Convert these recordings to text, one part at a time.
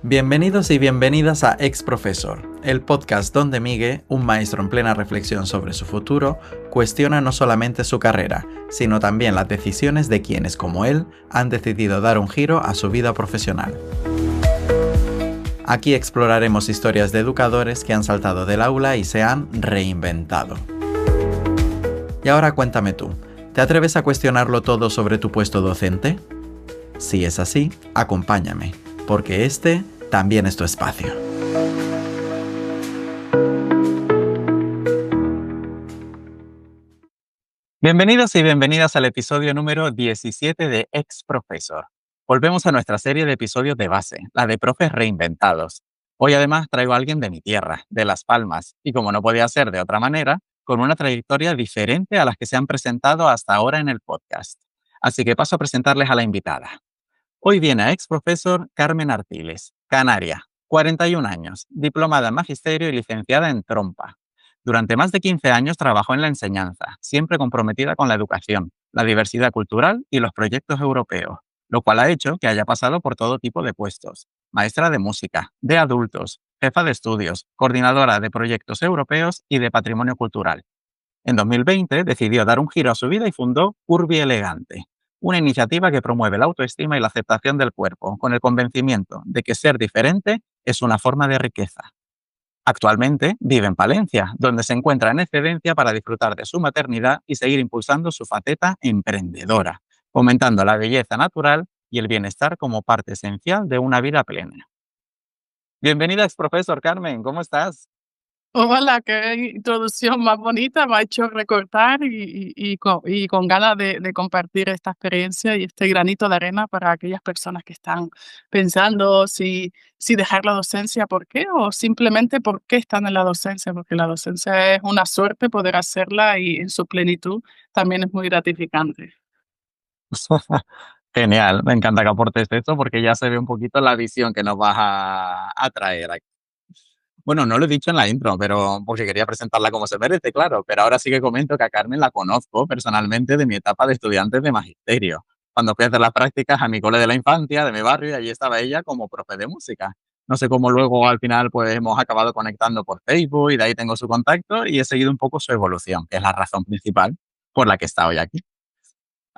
Bienvenidos y bienvenidas a Ex Profesor, el podcast donde Migue, un maestro en plena reflexión sobre su futuro, cuestiona no solamente su carrera, sino también las decisiones de quienes, como él, han decidido dar un giro a su vida profesional. Aquí exploraremos historias de educadores que han saltado del aula y se han reinventado. Y ahora cuéntame tú, ¿te atreves a cuestionarlo todo sobre tu puesto docente? Si es así, acompáñame, porque este también es tu espacio. Bienvenidos y bienvenidas al episodio número 17 de Ex Profesor. Volvemos a nuestra serie de episodios de base, la de profes reinventados. Hoy además traigo a alguien de mi tierra, de Las Palmas, y como no podía ser de otra manera, con una trayectoria diferente a las que se han presentado hasta ahora en el podcast. Así que paso a presentarles a la invitada. Hoy viene a Ex Profesor Carmen Artiles, canaria, 41 años, diplomada en Magisterio y licenciada en Trompa. Durante más de 15 años trabajó en la enseñanza, siempre comprometida con la educación, la diversidad cultural y los proyectos europeos, lo cual ha hecho que haya pasado por todo tipo de puestos. Maestra de música, de adultos, jefa de estudios, coordinadora de proyectos europeos y de patrimonio cultural. En 2020 decidió dar un giro a su vida y fundó Curvy Elegante, una iniciativa que promueve la autoestima y la aceptación del cuerpo, con el convencimiento de que ser diferente es una forma de riqueza. Actualmente vive en Palencia, donde se encuentra en excedencia para disfrutar de su maternidad y seguir impulsando su faceta emprendedora, fomentando la belleza natural y el bienestar como parte esencial de una vida plena. Bienvenida, exprofesor Carmen, ¿cómo estás? Hola, qué introducción más bonita, me ha hecho recordar y con ganas de compartir esta experiencia y este granito de arena para aquellas personas que están pensando si dejar la docencia, ¿por qué? O simplemente por qué están en la docencia, porque la docencia es una suerte poder hacerla y en su plenitud también es muy gratificante. Genial, me encanta que aportes esto porque ya se ve un poquito la visión que nos vas a traer aquí. Bueno, no lo he dicho en la intro, pero porque quería presentarla como se merece, claro. Pero ahora sí que comento que a Carmen la conozco personalmente de mi etapa de estudiante de magisterio. Cuando fui a hacer las prácticas a mi cole de la infancia, de mi barrio, y allí estaba ella como profe de música. No sé cómo luego al final pues hemos acabado conectando por Facebook y de ahí tengo su contacto y he seguido un poco su evolución, que es la razón principal por la que está hoy aquí.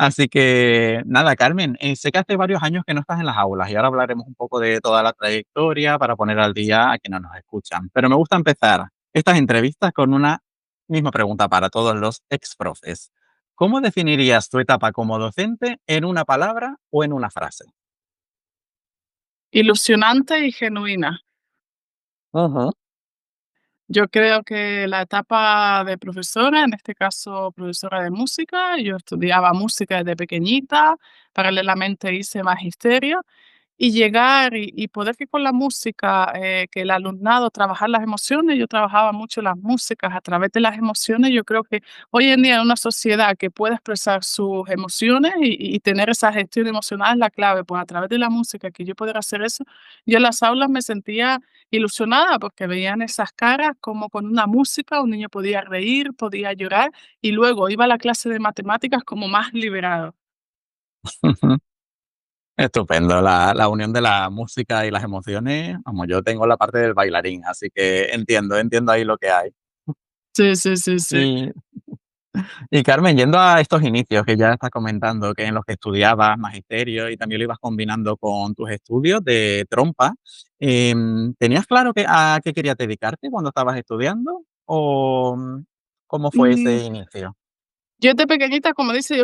Así que nada, Carmen, sé que hace varios años que no estás en las aulas y ahora hablaremos un poco de toda la trayectoria para poner al día a quienes nos escuchan. Pero me gusta empezar estas entrevistas con una misma pregunta para todos los ex-profes. ¿Cómo definirías tu etapa como docente en una palabra o en una frase? Ilusionante y genuina. Ujú. Yo creo que la etapa de profesora, en este caso profesora de música, yo estudiaba música desde pequeñita, paralelamente hice magisterio y llegar y poder que con la música, que el alumnado trabajar las emociones, yo trabajaba mucho las músicas a través de las emociones. Yo creo que hoy en día en una sociedad que puede expresar sus emociones y tener esa gestión emocional es la clave, pues a través de la música, que yo poder hacer eso, yo en las aulas me sentía ilusionada porque veían esas caras como con una música un niño podía reír, podía llorar y luego iba a la clase de matemáticas como más liberado. Estupendo, la unión de la música y las emociones, vamos, yo tengo la parte del bailarín, así que entiendo ahí lo que hay. Sí, sí, sí, sí. Y Y Carmen, yendo a estos inicios que ya estás comentando, que en los que estudiabas magisterio y también lo ibas combinando con tus estudios de trompa, ¿tenías claro a qué querías dedicarte cuando estabas estudiando? ¿O cómo fue Mm, ese inicio? Yo desde pequeñita, como dice,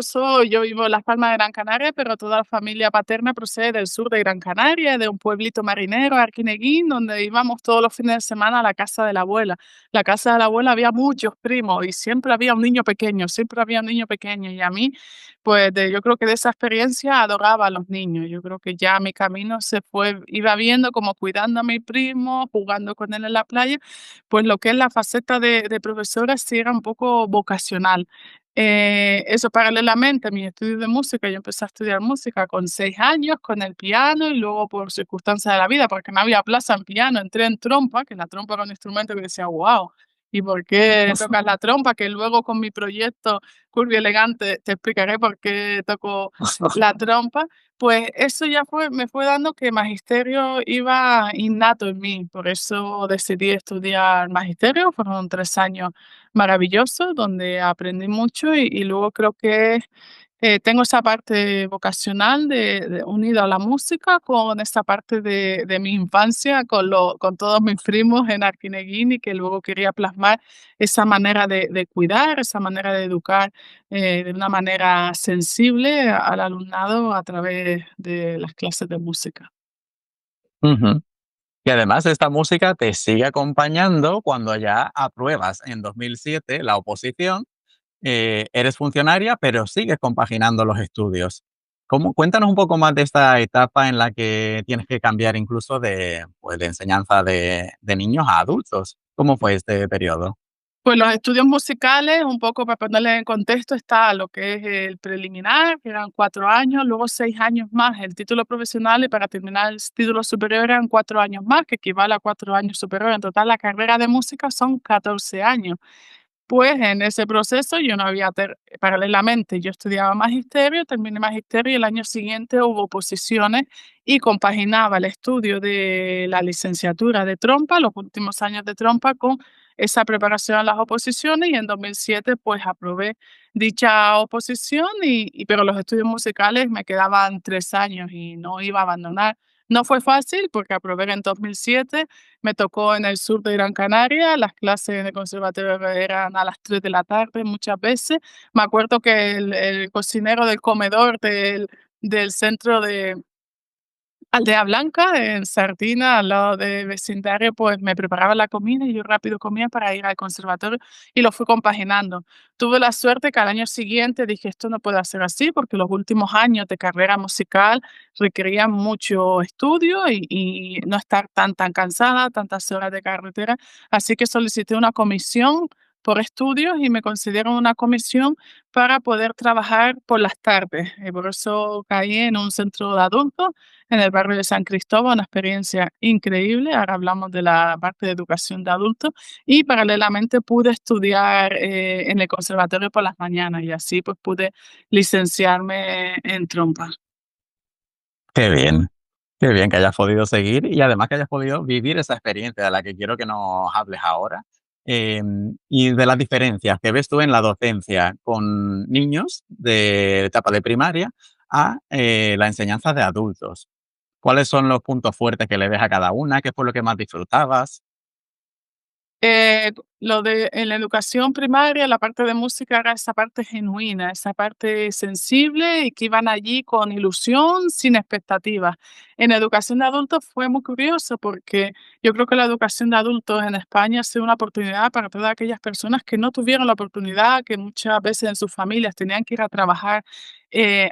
yo vivo en Las Palmas de Gran Canaria, pero toda la familia paterna procede del sur de Gran Canaria, de un pueblito marinero, Arquineguín, donde íbamos todos los fines de semana a la casa de la abuela. La casa de la abuela había muchos primos y siempre había un niño pequeño, siempre había un niño pequeño. Y a mí, pues yo creo que de esa experiencia adoraba a los niños. Yo creo que ya mi camino se fue, iba viendo como cuidando a mi primo, jugando con él en la playa, pues lo que es la faceta de profesora sí era un poco vocacional. Eso paralelamente a mis estudios de música, yo empecé a estudiar música con 6 años, con el piano, y luego por circunstancias de la vida, porque no había plaza en piano, entré en trompa, que la trompa era un instrumento que decía: "Guau", y por qué tocas la trompa, que luego con mi proyecto Curvy Elegante te explicaré por qué toco la trompa. Pues eso ya me fue dando que magisterio iba innato en mí, por eso decidí estudiar magisterio. Fueron 3 años maravillosos donde aprendí mucho y luego creo que tengo esa parte vocacional de unida a la música con esta parte de mi infancia, con todos mis primos en Arquineguín, y que luego quería plasmar esa manera de cuidar, esa manera de educar, de una manera sensible al alumnado a través de las clases de música. Ujú. Y además esta música te sigue acompañando cuando ya apruebas en 2007 la oposición, eres funcionaria, pero sigues compaginando los estudios. Cuéntanos un poco más de esta etapa en la que tienes que cambiar incluso de, pues, de enseñanza de niños a adultos. ¿Cómo fue este periodo? Pues los estudios musicales, un poco para ponerle en contexto, está lo que es el preliminar, que eran 4 años, luego 6 años más el título profesional, y para terminar el título superior eran 4 años más, que equivale a 4 años superior. En total, la carrera de música son 14 años. Pues en ese proceso yo no había paralelamente, yo estudiaba magisterio, terminé magisterio y el año siguiente hubo posiciones y compaginaba el estudio de la licenciatura de trompa, los últimos años de trompa, con esa preparación a las oposiciones, y en 2007 pues aprobé dicha oposición, pero los estudios musicales me quedaban 3 años y no iba a abandonar. No fue fácil porque aprobé en 2007. Me tocó en el sur de Gran Canaria, las clases de conservatorio eran a las 3 de la tarde muchas veces. Me acuerdo que el cocinero del comedor del centro de Aldea Blanca, en Sardina, al lado del vecindario, pues me preparaba la comida y yo rápido comía para ir al conservatorio, y lo fui compaginando. Tuve la suerte que al año siguiente dije, esto no puede ser así porque los últimos años de carrera musical requerían mucho estudio y no estar tan cansada, tantas horas de carretera. Así que solicité una comisión por estudios y me concedieron una comisión para poder trabajar por las tardes. Y por eso caí en un centro de adultos en el barrio de San Cristóbal, una experiencia increíble. Ahora hablamos de la parte de educación de adultos, y paralelamente pude estudiar en el conservatorio por las mañanas, y así pues pude licenciarme en trompa. Qué qué bien que hayas podido seguir y además que hayas podido vivir esa experiencia de la que quiero que nos hables ahora. Y de las diferencias que ves tú en la docencia con niños de etapa de primaria a la enseñanza de adultos. ¿Cuáles son los puntos fuertes que le ves a cada una? ¿Qué fue lo que más disfrutabas? Lo de en la educación primaria, la parte de música era esa parte genuina, esa parte sensible y que iban allí con ilusión, sin expectativas. En educación de adultos fue muy curioso porque yo creo que la educación de adultos en España ha sido una oportunidad para todas aquellas personas que no tuvieron la oportunidad, que muchas veces en sus familias tenían que ir a trabajar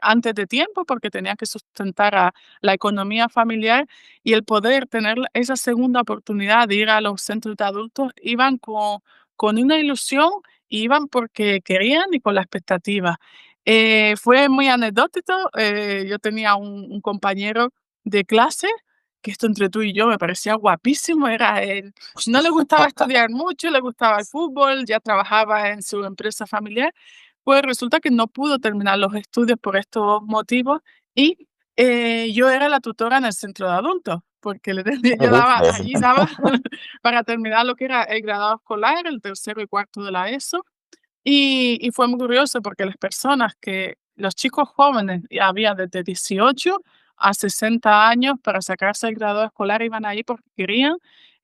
antes de tiempo porque tenían que sustentar a la economía familiar, y el poder tener esa segunda oportunidad de ir a los centros de adultos, iban con una ilusión, y iban porque querían y con la expectativa. Fue muy anecdótico. Yo tenía un compañero de clase, que esto entre tú y yo me parecía guapísimo, era él. No le gustaba estudiar mucho, le gustaba el fútbol, ya trabajaba en su empresa familiar. Pues resulta que no pudo terminar los estudios por estos motivos, y yo era la tutora en el centro de adultos, porque le ¿Qué yo daba dices? allí daba para terminar lo que era el graduado escolar, el tercero y cuarto de la ESO. Y fue muy curioso porque las personas que los chicos jóvenes, y había desde 18 a 60 años, para sacarse el grado escolar iban ahí porque querían.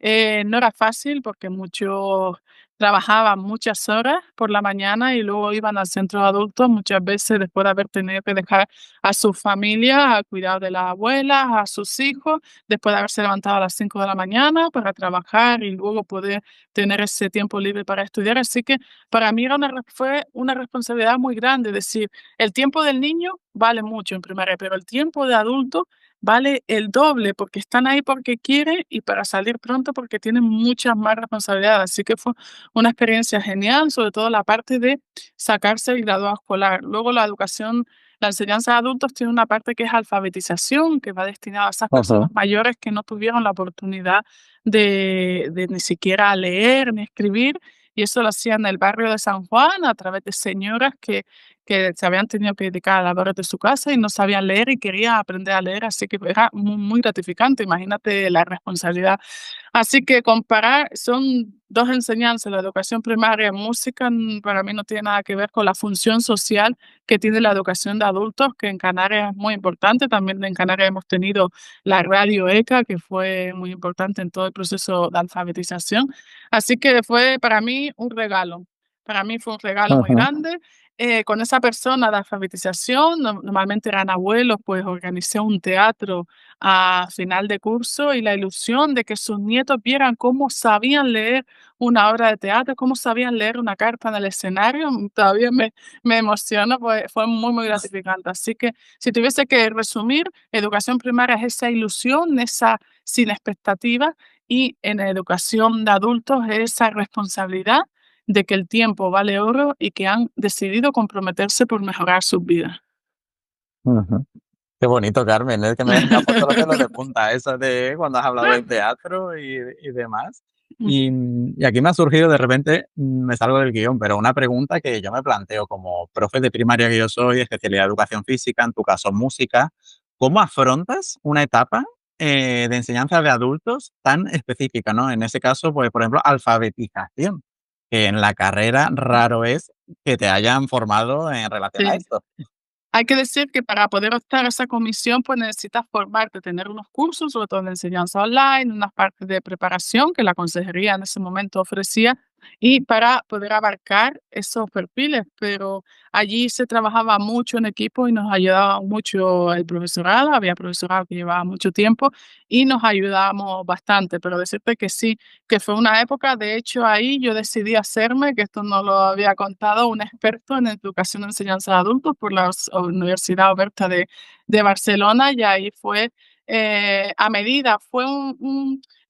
No era fácil porque muchos trabajaban muchas horas por la mañana y luego iban al centro de adultos, muchas veces después de haber tenido que dejar a su familia al cuidado de las abuelas, a sus hijos, después de haberse levantado a las 5 de la mañana para trabajar y luego poder tener ese tiempo libre para estudiar. Así que para mí fue una responsabilidad muy grande, decir, el tiempo del niño vale mucho en primaria, pero el tiempo de adulto vale el doble, porque están ahí porque quieren y para salir pronto porque tienen muchas más responsabilidades. Así que fue una experiencia genial, sobre todo la parte de sacarse el graduado escolar. Luego la enseñanza de adultos tiene una parte que es alfabetización, que va destinada a esas personas Ujú. mayores que no tuvieron la oportunidad de ni siquiera leer ni escribir, y eso lo hacía en el barrio de San Juan a través de señoras que se habían tenido que dedicar a labores de su casa y no sabían leer y querían aprender a leer, así que era muy gratificante, imagínate la responsabilidad. Así que comparar son 2 enseñanzas, la educación primaria en música, para mí no tiene nada que ver con la función social que tiene la educación de adultos, que en Canarias es muy importante. También en Canarias hemos tenido la radio ECA, que fue muy importante en todo el proceso de alfabetización. Así que fue para mí un regalo. Para mí fue un regalo muy Ujú, grande. Con esa persona de alfabetización, normalmente eran abuelos, pues organicé un teatro a final de curso y la ilusión de que sus nietos vieran cómo sabían leer una obra de teatro, cómo sabían leer una carta en el escenario, todavía me emociona, pues fue muy gratificante. Así que si tuviese que resumir, educación primaria es esa ilusión, esa sin expectativa, y en la educación de adultos es esa responsabilidad de que el tiempo vale oro y que han decidido comprometerse por mejorar sus vidas. ujú. Qué bonito, Carmen, es que me ha puesto los pelos de punta eso de cuando has hablado del teatro y demás. Y aquí me ha surgido de repente, me salgo del guión, pero una pregunta que yo me planteo como profe de primaria que yo soy, especialidad de educación física, en tu caso música, ¿cómo afrontas una etapa, de enseñanza de adultos tan específica, no? En ese caso, pues, por ejemplo, alfabetización, que en la carrera raro es que te hayan formado en relación a Sí. esto. Hay que decir que para poder optar a esa comisión, pues necesitas formarte, tener unos cursos, sobre todo de enseñanza online, unas partes de preparación que la consejería en ese momento ofrecía y para poder abarcar esos perfiles. Pero allí se trabajaba mucho en equipo y nos ayudaba mucho el profesorado, había profesorado que llevaba mucho tiempo y nos ayudábamos bastante. Pero decirte que sí, que fue una época, de hecho ahí yo decidí hacerme, que esto no lo había contado, un experto en educación y enseñanza de adultos por la Universidad Oberta de Barcelona y ahí fue a medida, fue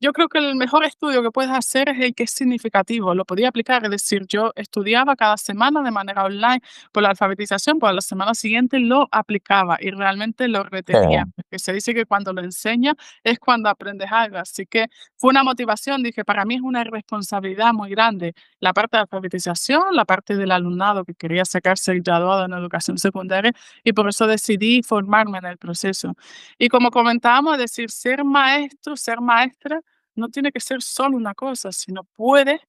yo creo que el mejor estudio que puedes hacer es el que es significativo, lo podía aplicar, es decir, yo estudiaba cada semana de manera online por la alfabetización, pues a la semana siguiente lo aplicaba y realmente lo retenía, porque se dice que cuando lo enseñas es cuando aprendes algo, así que fue una motivación, dije, para mí es una responsabilidad muy grande la parte de alfabetización, la parte del alumnado que quería sacarse el graduado en educación secundaria y por eso decidí formarme en el proceso. Y como comentábamos, es decir, ser maestro, ser maestra, no tiene que ser solo una cosa, sino puedes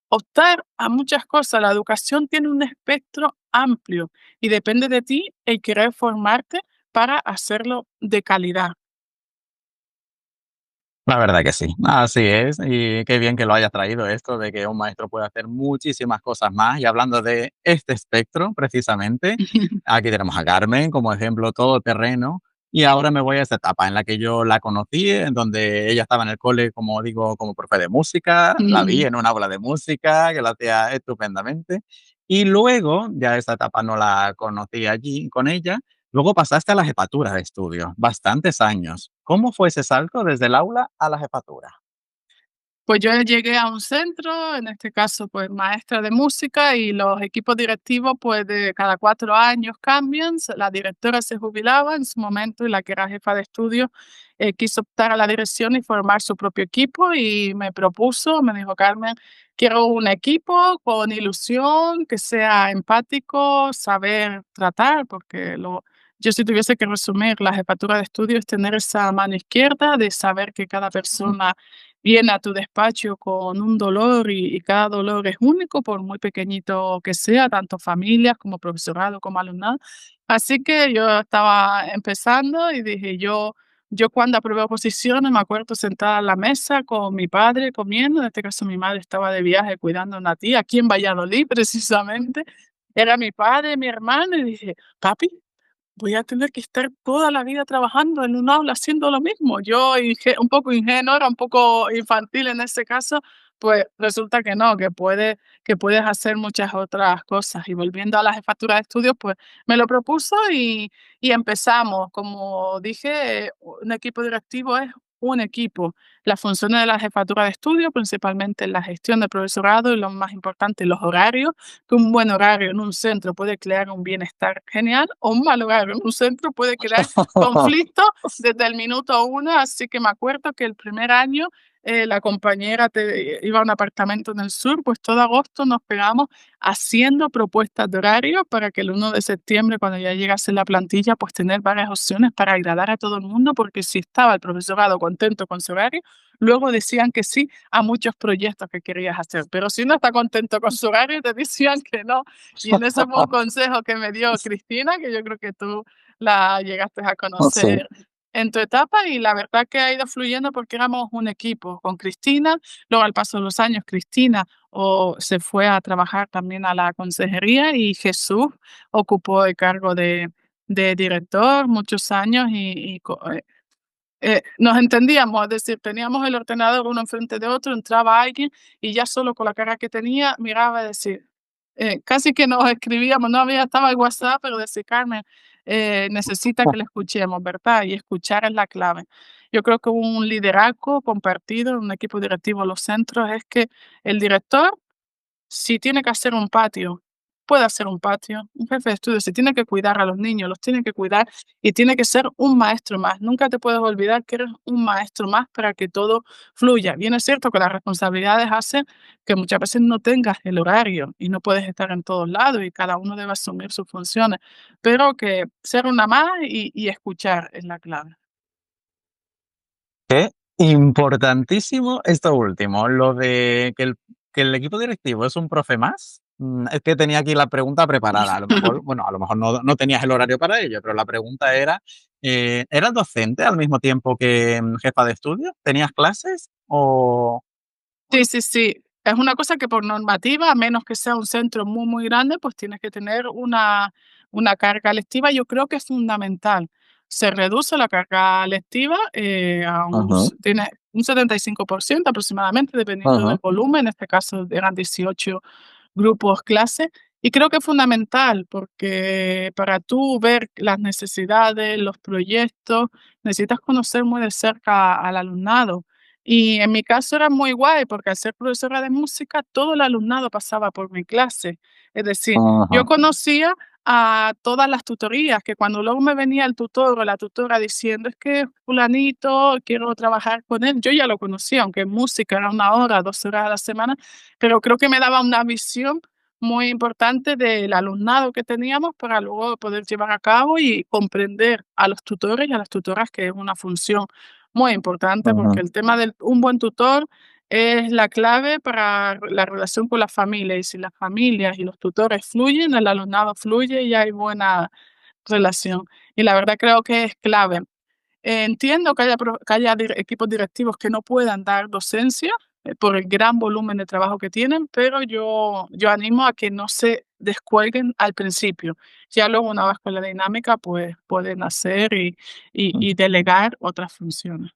optar a muchas cosas. La educación tiene un espectro amplio y depende de ti el querer formarte para hacerlo de calidad. La verdad que sí, así es, y qué bien que lo hayas traído esto de que un maestro puede hacer muchísimas cosas más. Y hablando de este espectro, precisamente, aquí tenemos a Carmen como ejemplo todoterreno, y ahora me voy a esa etapa en la que yo la conocí, en donde ella estaba en el cole, como digo, como profe de música, la vi en un aula de música, que lo hacía estupendamente, y luego, ya esa etapa no la conocí allí con ella. Luego pasaste a la jefatura de estudio, bastantes años. ¿Cómo fue ese salto desde el aula a la jefatura? Pues yo llegué a un centro, en este caso, pues maestra de música y los equipos directivos, pues de cada 4 años cambian. La directora se jubilaba en su momento y la que era jefa de estudio quiso optar a la dirección y formar su propio equipo y me propuso, me dijo Carmen, quiero un equipo con ilusión, que sea empático, saber tratar, porque yo si tuviese que resumir la jefatura de estudio es tener esa mano izquierda de saber que cada persona viene a tu despacho con un dolor y cada dolor es único, por muy pequeñito que sea, tanto familias como profesorado como alumnado. Así que yo estaba empezando y dije, yo cuando aprobé oposiciones me acuerdo sentada a la mesa con mi padre comiendo, en este caso mi madre estaba de viaje cuidando a una tía aquí en Valladolid precisamente, era mi padre, mi hermano y dije, papi, voy a tener que estar toda la vida trabajando en un aula haciendo lo mismo. Yo, un poco ingenua, era un poco infantil en ese caso, pues resulta que no, que puedes hacer muchas otras cosas. Y volviendo a la jefatura de estudios, pues me lo propuso y empezamos. Como dije, un equipo directivo es un equipo. Las funciones de la jefatura de estudios, principalmente la gestión del profesorado y lo más importante, los horarios, que un buen horario en un centro puede crear un bienestar genial o un mal horario en un centro puede crear conflicto desde el minuto uno. Así que me acuerdo que el primer año la compañera iba a un apartamento en el sur, pues todo agosto nos pegamos haciendo propuestas de horario para que el 1 de septiembre, cuando ya llegase la plantilla, pues tener varias opciones para agradar a todo el mundo, porque si estaba el profesorado contento con su horario, luego decían que sí a muchos proyectos que querías hacer, pero si no está contento con su horario, te decían que no. Y en eso fue un consejo que me dio Cristina, que yo creo que tú la llegaste a Sí. conocer en tu etapa, y la verdad que ha ido fluyendo porque éramos un equipo con Cristina. Luego, al paso de los años, Cristina se fue a trabajar también a la consejería, y Jesús ocupó el cargo de director muchos años, nos entendíamos, es decir, teníamos el ordenador uno enfrente de otro, entraba alguien y ya solo con la cara que tenía miraba y decir, casi que nos escribíamos, no había, estaba el WhatsApp, pero decir, Carmen, necesita que le escuchemos, ¿verdad? Y escuchar es la clave. Yo creo que un liderazgo compartido en un equipo directivo en los centros es que el director, si tiene que hacer un patio, puede hacer un patio. Un jefe de estudio, si tiene que cuidar a los niños, los tiene que cuidar, y tiene que ser un maestro más. Nunca te puedes olvidar que eres un maestro más para que todo fluya. Bien es cierto que las responsabilidades hacen que muchas veces no tengas el horario y no puedes estar en todos lados y cada uno debe asumir sus funciones, pero que ser una más y escuchar es la clave. Qué importantísimo esto último, lo de que el equipo directivo es un profe más. Es que tenía aquí la pregunta preparada. A lo mejor, bueno, a lo mejor no tenías el horario para ello, pero la pregunta era, ¿eras docente al mismo tiempo que jefa de estudio? ¿Tenías clases o? Sí, sí, sí. Es una cosa que por normativa, a menos que sea un centro muy, muy grande, pues tienes que tener una carga lectiva. Yo creo que es fundamental. Se reduce la carga lectiva Ujú, tiene un 75% aproximadamente, dependiendo del ujú, volumen. En este caso eran 18 grupos clase. Y creo que es fundamental porque para tú ver las necesidades, los proyectos, necesitas conocer muy de cerca al alumnado. Y en mi caso era muy guay, porque al ser profesora de música, todo el alumnado pasaba por mi clase. Es decir, yo ujú, conocía a todas las tutorías, que cuando luego me venía el tutor o la tutora diciendo, es que fulanito, quiero trabajar con él, yo ya lo conocía, aunque en música era 1 hora, 2 horas a la semana, pero creo que me daba una visión muy importante del alumnado que teníamos para luego poder llevar a cabo y comprender a los tutores y a las tutoras, que es una función muy importante, porque ujú. el tema de un buen tutor es la clave para la relación con la familia, y si las familias y los tutores fluyen, el alumnado fluye y hay buena relación. Y la verdad creo que es clave. Entiendo que haya equipos directivos que no puedan dar docencia por el gran volumen de trabajo que tienen, pero yo animo a que no se descuelguen al principio. Ya luego, una vez con la dinámica, pues pueden hacer y delegar otras funciones.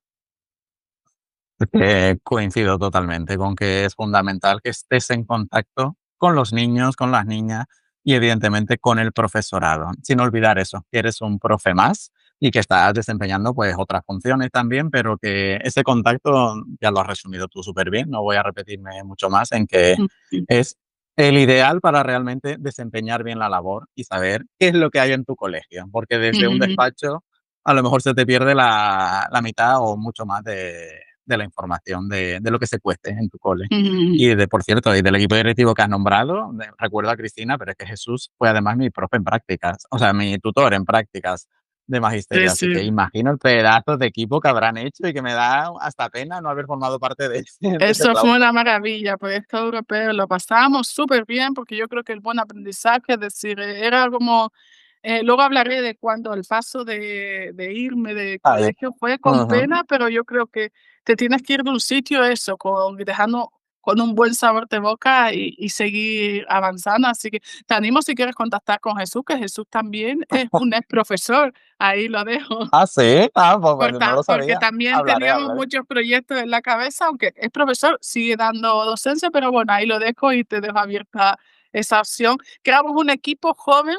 Coincido totalmente con que es fundamental que estés en contacto con los niños, con las niñas y evidentemente con el profesorado. Sin olvidar eso, que eres un profe más y que estás desempeñando pues otras funciones también, pero que ese contacto ya lo has resumido tú súper bien. No voy a repetirme mucho más en que Ujú, es el ideal para realmente desempeñar bien la labor y saber qué es lo que hay en tu colegio, porque desde un ujú, despacho a lo mejor se te pierde la mitad o mucho más de la información de lo que se cueste en tu cole. ujú. Y por cierto, y del equipo directivo que has nombrado, recuerdo a Cristina, pero es que Jesús fue además mi profe en prácticas, o sea, mi tutor en prácticas de Sí, magisterio, así sí. que imagino el pedazo de equipo que habrán hecho y que me da hasta pena no haber formado parte de de ese Eso fue claustro. una maravilla, proyecto europeo, lo pasamos súper bien, porque yo creo que el buen aprendizaje, es decir, era como, luego hablaré de cuando el paso de irme de Ahí. colegio fue con Ujú. pena, pero yo creo que te tienes que ir de un sitio eso, dejando con un buen sabor de boca y seguir avanzando. Así que te animo, si quieres, contactar con Jesús, que Jesús también es un ex profesor, ahí lo dejo. Ah, sí, pues bueno, no lo Porque sabía. también Hablaré, teníamos hablaré. muchos proyectos en la cabeza, aunque es profesor, sigue dando docencia, pero bueno, ahí lo dejo y te dejo abierta esa opción. Creamos un equipo joven,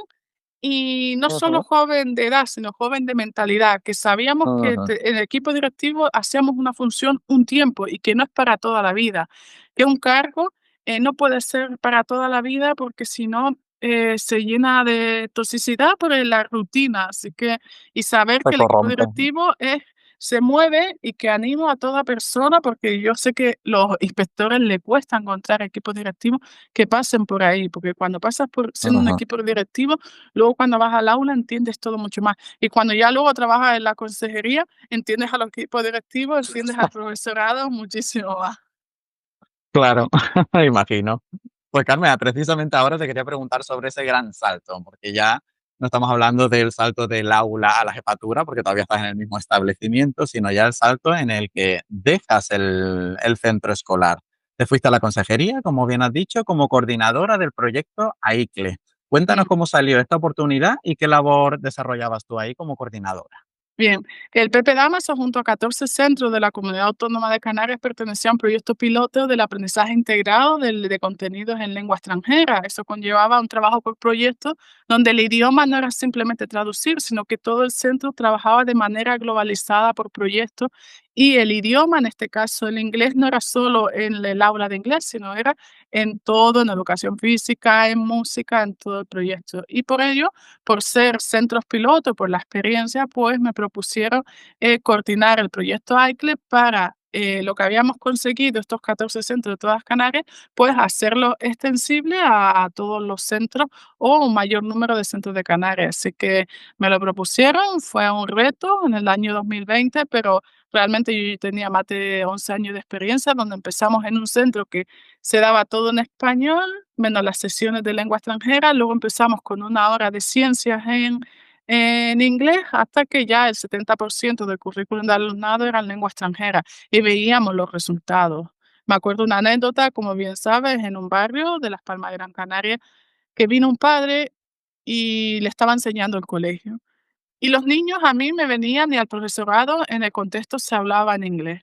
y no solo Ujú, joven de edad, sino joven de mentalidad, que sabíamos que ujú. en el equipo directivo hacíamos una función un tiempo y que no es para toda la vida, que un cargo no puede ser para toda la vida, porque si no se llena de toxicidad por la rutina. Así que, y saber Se que el equipo corrompe. directivo es se mueve y que animo a toda persona, porque yo sé que los inspectores le cuesta encontrar equipos directivos que pasen por ahí, porque cuando pasas por siendo un Ujú. equipo directivo, luego cuando vas al aula entiendes todo mucho más. Y cuando ya luego trabajas en la consejería, entiendes a los equipos directivos, entiendes al profesorado muchísimo más. Claro, me imagino. Pues Carmen, precisamente ahora te quería preguntar sobre ese gran salto, porque ya no estamos hablando del salto del aula a la jefatura, porque todavía estás en el mismo establecimiento, sino ya el salto en el que dejas el centro escolar. Te fuiste a la consejería, como bien has dicho, como coordinadora del proyecto AICLE. Cuéntanos Mm. cómo salió esta oportunidad y qué labor desarrollabas tú ahí como coordinadora. Bien, el Pepe Damaso junto a 14 centros de la Comunidad Autónoma de Canarias pertenecía a un proyecto piloto del aprendizaje integrado de contenidos en lengua extranjera. Eso conllevaba un trabajo por proyecto donde el idioma no era simplemente traducir, sino que todo el centro trabajaba de manera globalizada por proyecto y el idioma, en este caso el inglés, no era solo en el aula de inglés, sino era en todo, en educación física, en música, en todo el proyecto. Y por ello, por ser centros piloto, por la experiencia, pues me propusieron coordinar el proyecto AICLE para lo que habíamos conseguido, estos 14 centros de todas Canarias, pues hacerlo extensible a todos los centros o un mayor número de centros de Canarias. Así que me lo propusieron, fue un reto en el año 2020, pero realmente yo ya tenía más de 11 años de experiencia, donde empezamos en un centro que se daba todo en español, menos las sesiones de lengua extranjera. Luego empezamos con una hora de ciencias en inglés, hasta que ya el 70% del currículum de alumnado era en lengua extranjera y veíamos los resultados. Me acuerdo una anécdota, como bien sabes, en un barrio de Las Palmas de Gran Canaria, que vino un padre y le estaba enseñando el colegio. Y los niños a mí me venían y al profesorado en el contexto se hablaba en inglés.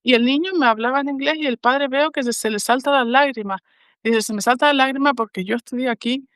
Y el niño me hablaba en inglés y el padre veo que se le saltan las lágrimas. Dice, se me saltan las lágrimas porque yo estudié aquí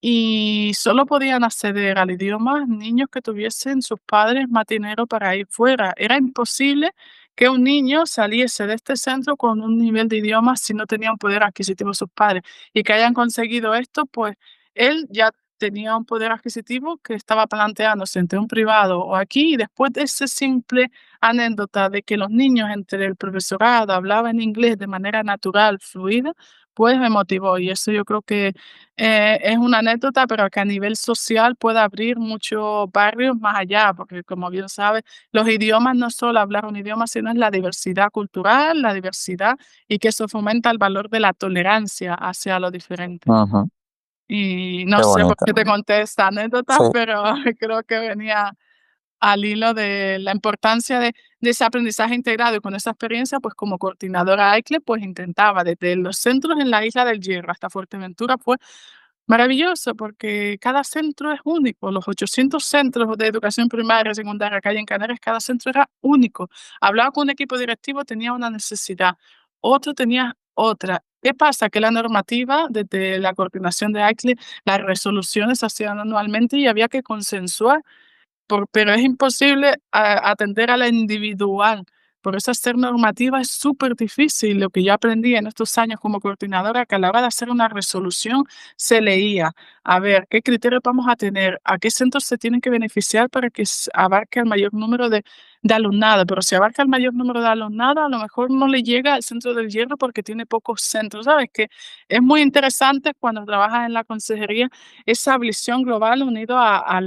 y solo podían acceder al idioma niños que tuviesen sus padres matineros para ir fuera. Era imposible que un niño saliese de este centro con un nivel de idioma si no tenía un poder adquisitivo sus padres. Y que hayan conseguido esto, pues él ya tenía un poder adquisitivo que estaba planteándose entre un privado o aquí, y después de ese simple anécdota de que los niños entre el profesorado hablaban inglés de manera natural, fluida, pues me motivó. Y eso yo creo que es una anécdota, pero que a nivel social puede abrir muchos barrios más allá, porque como bien sabes, los idiomas no es solo hablar un idioma, sino es la diversidad cultural, la diversidad, y que eso fomenta el valor de la tolerancia hacia lo diferente. Ujú. Y no Qué sé por bonito. qué te conté esta anécdota, Sí. pero creo que venía al hilo de la importancia de ese aprendizaje integrado y con esa experiencia, pues como coordinadora AICLE, pues intentaba desde los centros en la Isla del Hierro hasta Fuerteventura, fue maravilloso porque cada centro es único. Los 800 centros de educación primaria, secundaria que hay en Canarias, cada centro era único. Hablaba con un equipo directivo, tenía una necesidad, otro tenía otra. ¿Qué pasa? Que la normativa, desde la coordinación de AICLE, las resoluciones se hacían anualmente y había que consensuar pero es imposible atender a la individual. Por eso hacer normativa es súper difícil. Lo que yo aprendí en estos años como coordinadora, que a la hora de hacer una resolución se leía, a ver, qué criterios vamos a tener, a qué centros se tienen que beneficiar para que abarque el mayor número de alumnado, pero si abarca el mayor número de alumnado, a lo mejor no le llega al centro del Hierro porque tiene pocos centros, ¿sabes? Que es muy interesante cuando trabajas en la consejería esa visión global unido a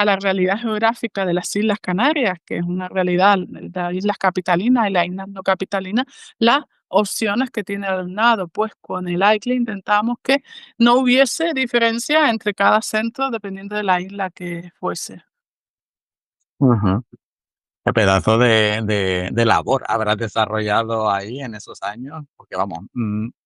la realidad geográfica de las Islas Canarias, que es una realidad, las islas capitalinas y las islas no capitalinas, las opciones que tiene el alumnado, pues con el AICLE intentamos que no hubiese diferencia entre cada centro dependiendo de la isla que fuese. Ujú. Qué pedazo de labor habrás desarrollado ahí en esos años, porque vamos,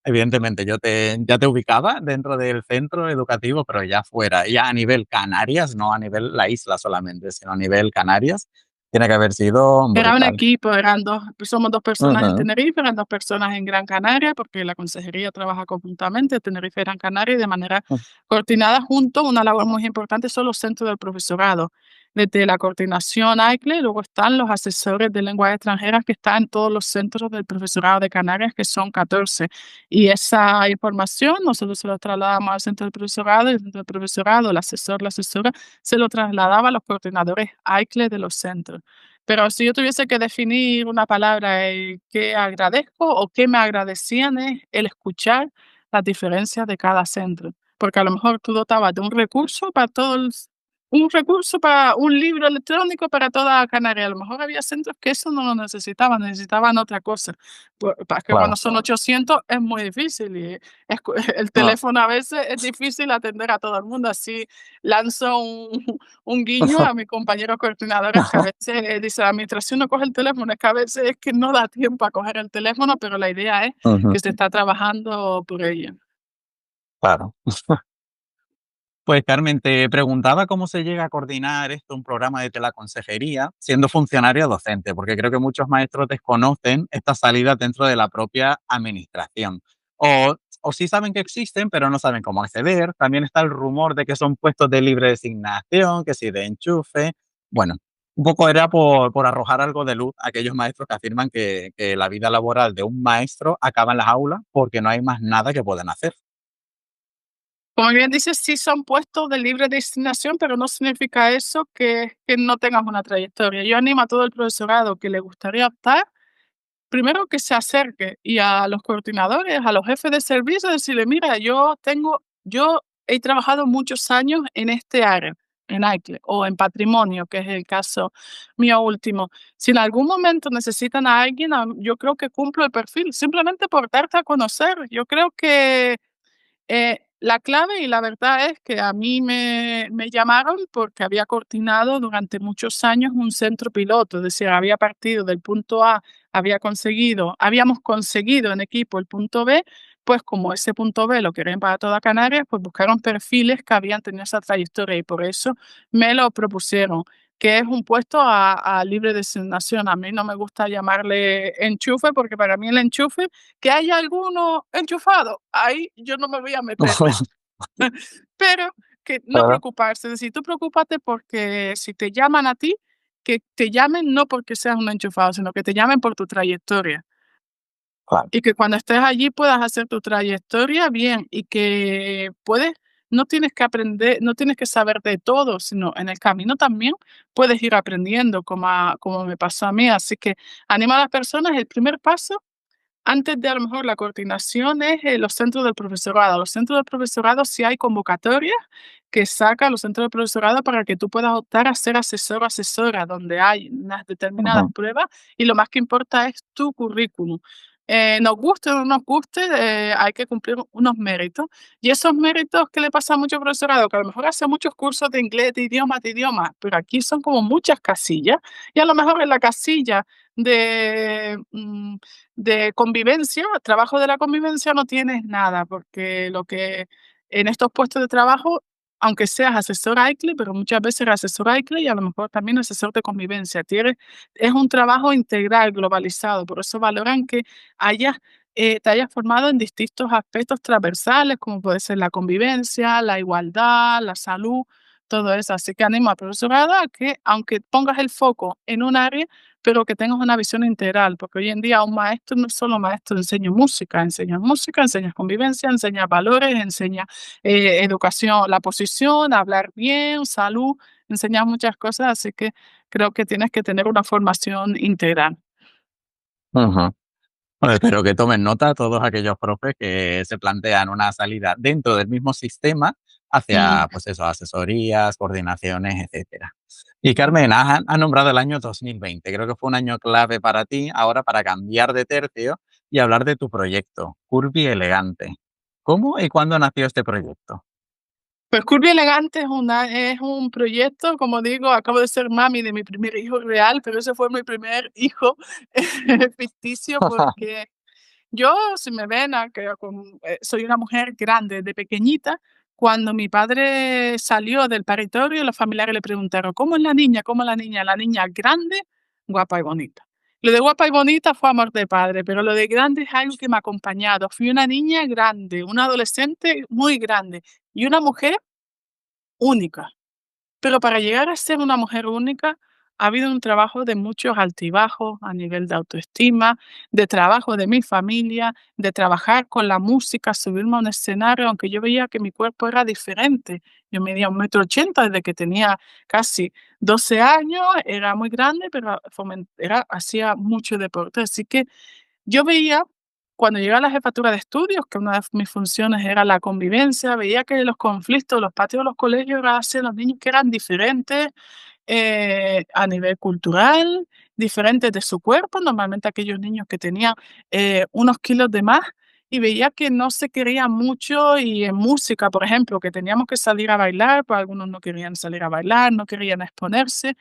evidentemente ya te ubicaba dentro del centro educativo, pero ya fuera, ya a nivel Canarias, no a nivel la isla solamente, sino a nivel Canarias, tiene que haber sido Era un brutal. equipo, eran 2, somos 2 personas en Ujú, Tenerife, eran 2 personas en Gran Canaria, porque la consejería trabaja conjuntamente, Tenerife y Gran Canaria, y de manera mm, coordinada juntos. Una labor muy importante son los centros del profesorado. desde la coordinación AICLE, luego están los asesores de lenguas extranjeras que están en todos los centros del profesorado de Canarias, que son 14. Y esa información nosotros se lo trasladamos al centro del profesorado, y el centro del profesorado, el asesor, la asesora, se lo trasladaba a los coordinadores AICLE de los centros. Pero si yo tuviese que definir una palabra, que agradezco o que me agradecían, es el escuchar las diferencias de cada centro. Porque a lo mejor tú dotabas de un recurso para todo un recurso para un libro electrónico para toda Canarias. A lo mejor había centros que eso no lo necesitaban, necesitaban otra cosa. Que Claro. cuando son 800 es muy difícil y el Ah. teléfono a veces es difícil atender a todo el mundo. Así lanzo un guiño a mis compañeros coordinadores que a veces dice la administración no coge el teléfono, es que a veces es que no da tiempo a coger el teléfono, pero la idea es Ujú, que se está trabajando por ello. claro. Pues Carmen, te preguntaba cómo se llega a coordinar esto, un programa de teleconsejería, siendo funcionario docente, porque creo que muchos maestros desconocen estas salidas dentro de la propia administración. O sí saben que existen, pero no saben cómo acceder. También está el rumor de que son puestos de libre designación, que si de enchufe. Bueno, un poco era por arrojar algo de luz a aquellos maestros que afirman que la vida laboral de un maestro acaba en las aulas porque no hay más nada que puedan hacer. Como bien dices, sí son puestos de libre designación, pero no significa eso que no tengas una trayectoria. Yo animo a todo el profesorado que le gustaría optar, primero que se acerque y a los coordinadores, a los jefes de servicio, decirle, mira, yo he trabajado muchos años en este área, en AICLE o en patrimonio, que es el caso mío último. Si en algún momento necesitan a alguien, yo creo que cumplo el perfil, simplemente por darte a conocer. Yo creo que la clave y la verdad es que a mí me llamaron porque había coordinado durante muchos años un centro piloto, es decir, había partido del punto A, habíamos conseguido en equipo el punto B, pues como ese punto B lo querían para toda Canarias, pues buscaron perfiles que habían tenido esa trayectoria y por eso me lo propusieron, que es un puesto a libre designación. A mí no me gusta llamarle enchufe porque para mí el enchufe que haya alguno enchufado, ahí yo no me voy a meter, pero que no Claro, preocuparse, es decir, tú preocúpate porque si te llaman a ti, que te llamen no porque seas un enchufado, sino que te llamen por tu trayectoria. claro. Y que cuando estés allí puedas hacer tu trayectoria bien y que no tienes que aprender, no tienes que saber de todo, sino en el camino también puedes ir aprendiendo como me pasó a mí. Así que anima a las personas, el primer paso antes de a lo mejor la coordinación es, los centros del profesorado. Los centros del profesorado sí hay convocatorias que saca los centros del profesorado para que tú puedas optar a ser asesor o asesora, donde hay unas determinadas Ujú, pruebas y lo más que importa es tu currículum. Nos guste o no nos guste, hay que cumplir unos méritos. Y esos méritos, ¿qué le pasa a mucho profesorado? Que a lo mejor hace muchos cursos de idiomas, pero aquí son como muchas casillas y a lo mejor en la casilla de, de convivencia, trabajo de la convivencia no tienes nada, porque lo que en estos puestos de trabajo, aunque seas asesor AICLE, pero muchas veces eres asesor AICLE y a lo mejor también asesor de convivencia. Es un trabajo integral, globalizado, por eso valoran que hayas, te hayas formado en distintos aspectos transversales, como puede ser la convivencia, la igualdad, la salud, todo eso. Así que animo al profesorado a que, aunque pongas el foco en un área, pero que tengas una visión integral, porque hoy en día un maestro no es solo maestro, enseña enseñas convivencia, enseña valores, enseña educación, la posición, hablar bien, salud, enseña muchas cosas, así que creo que tienes que tener una formación integral. ujú. Bueno, espero que tomen nota todos aquellos profes que se plantean una salida dentro del mismo sistema Mm. hacia, pues eso, asesorías, coordinaciones, etcétera. Y Carmen, has nombrado el año 2020. Creo que fue un año clave para ti, ahora para cambiar de tercio y hablar de tu proyecto, Curvy Elegante. ¿Cómo y cuándo nació este proyecto? Pues Curvy Elegante es un proyecto, como digo, acabo de ser mami de mi primer hijo real, pero ese fue mi primer hijo ficticio porque yo, si me ven, soy una mujer grande de pequeñita. Cuando mi padre salió del paritorio, los familiares le preguntaron: "¿Cómo es la niña? ¿Cómo es la niña?". La niña grande, guapa y bonita. Lo de guapa y bonita fue amor de padre, pero lo de grande es algo que me ha acompañado. Fui una niña grande, una adolescente muy grande y una mujer única. Pero para llegar a ser una mujer única, ha habido un trabajo de muchos altibajos a nivel de autoestima, de trabajo de mi familia, de trabajar con la música, subirme a un escenario, aunque yo veía que mi cuerpo era diferente. Yo medía 1,80 m desde que tenía casi 12 años, era muy grande, pero hacía mucho deporte. Así que yo veía, cuando llegué a la jefatura de estudios, que una de mis funciones era la convivencia, veía que los conflictos, los patios de los colegios eran hacia los niños que eran diferentes, a nivel cultural, diferentes de su cuerpo, normalmente aquellos niños que tenían unos kilos de más, y veía que no se quería mucho, y en música, por ejemplo, que teníamos que salir a bailar, pues algunos no querían salir a bailar, no querían exponerse,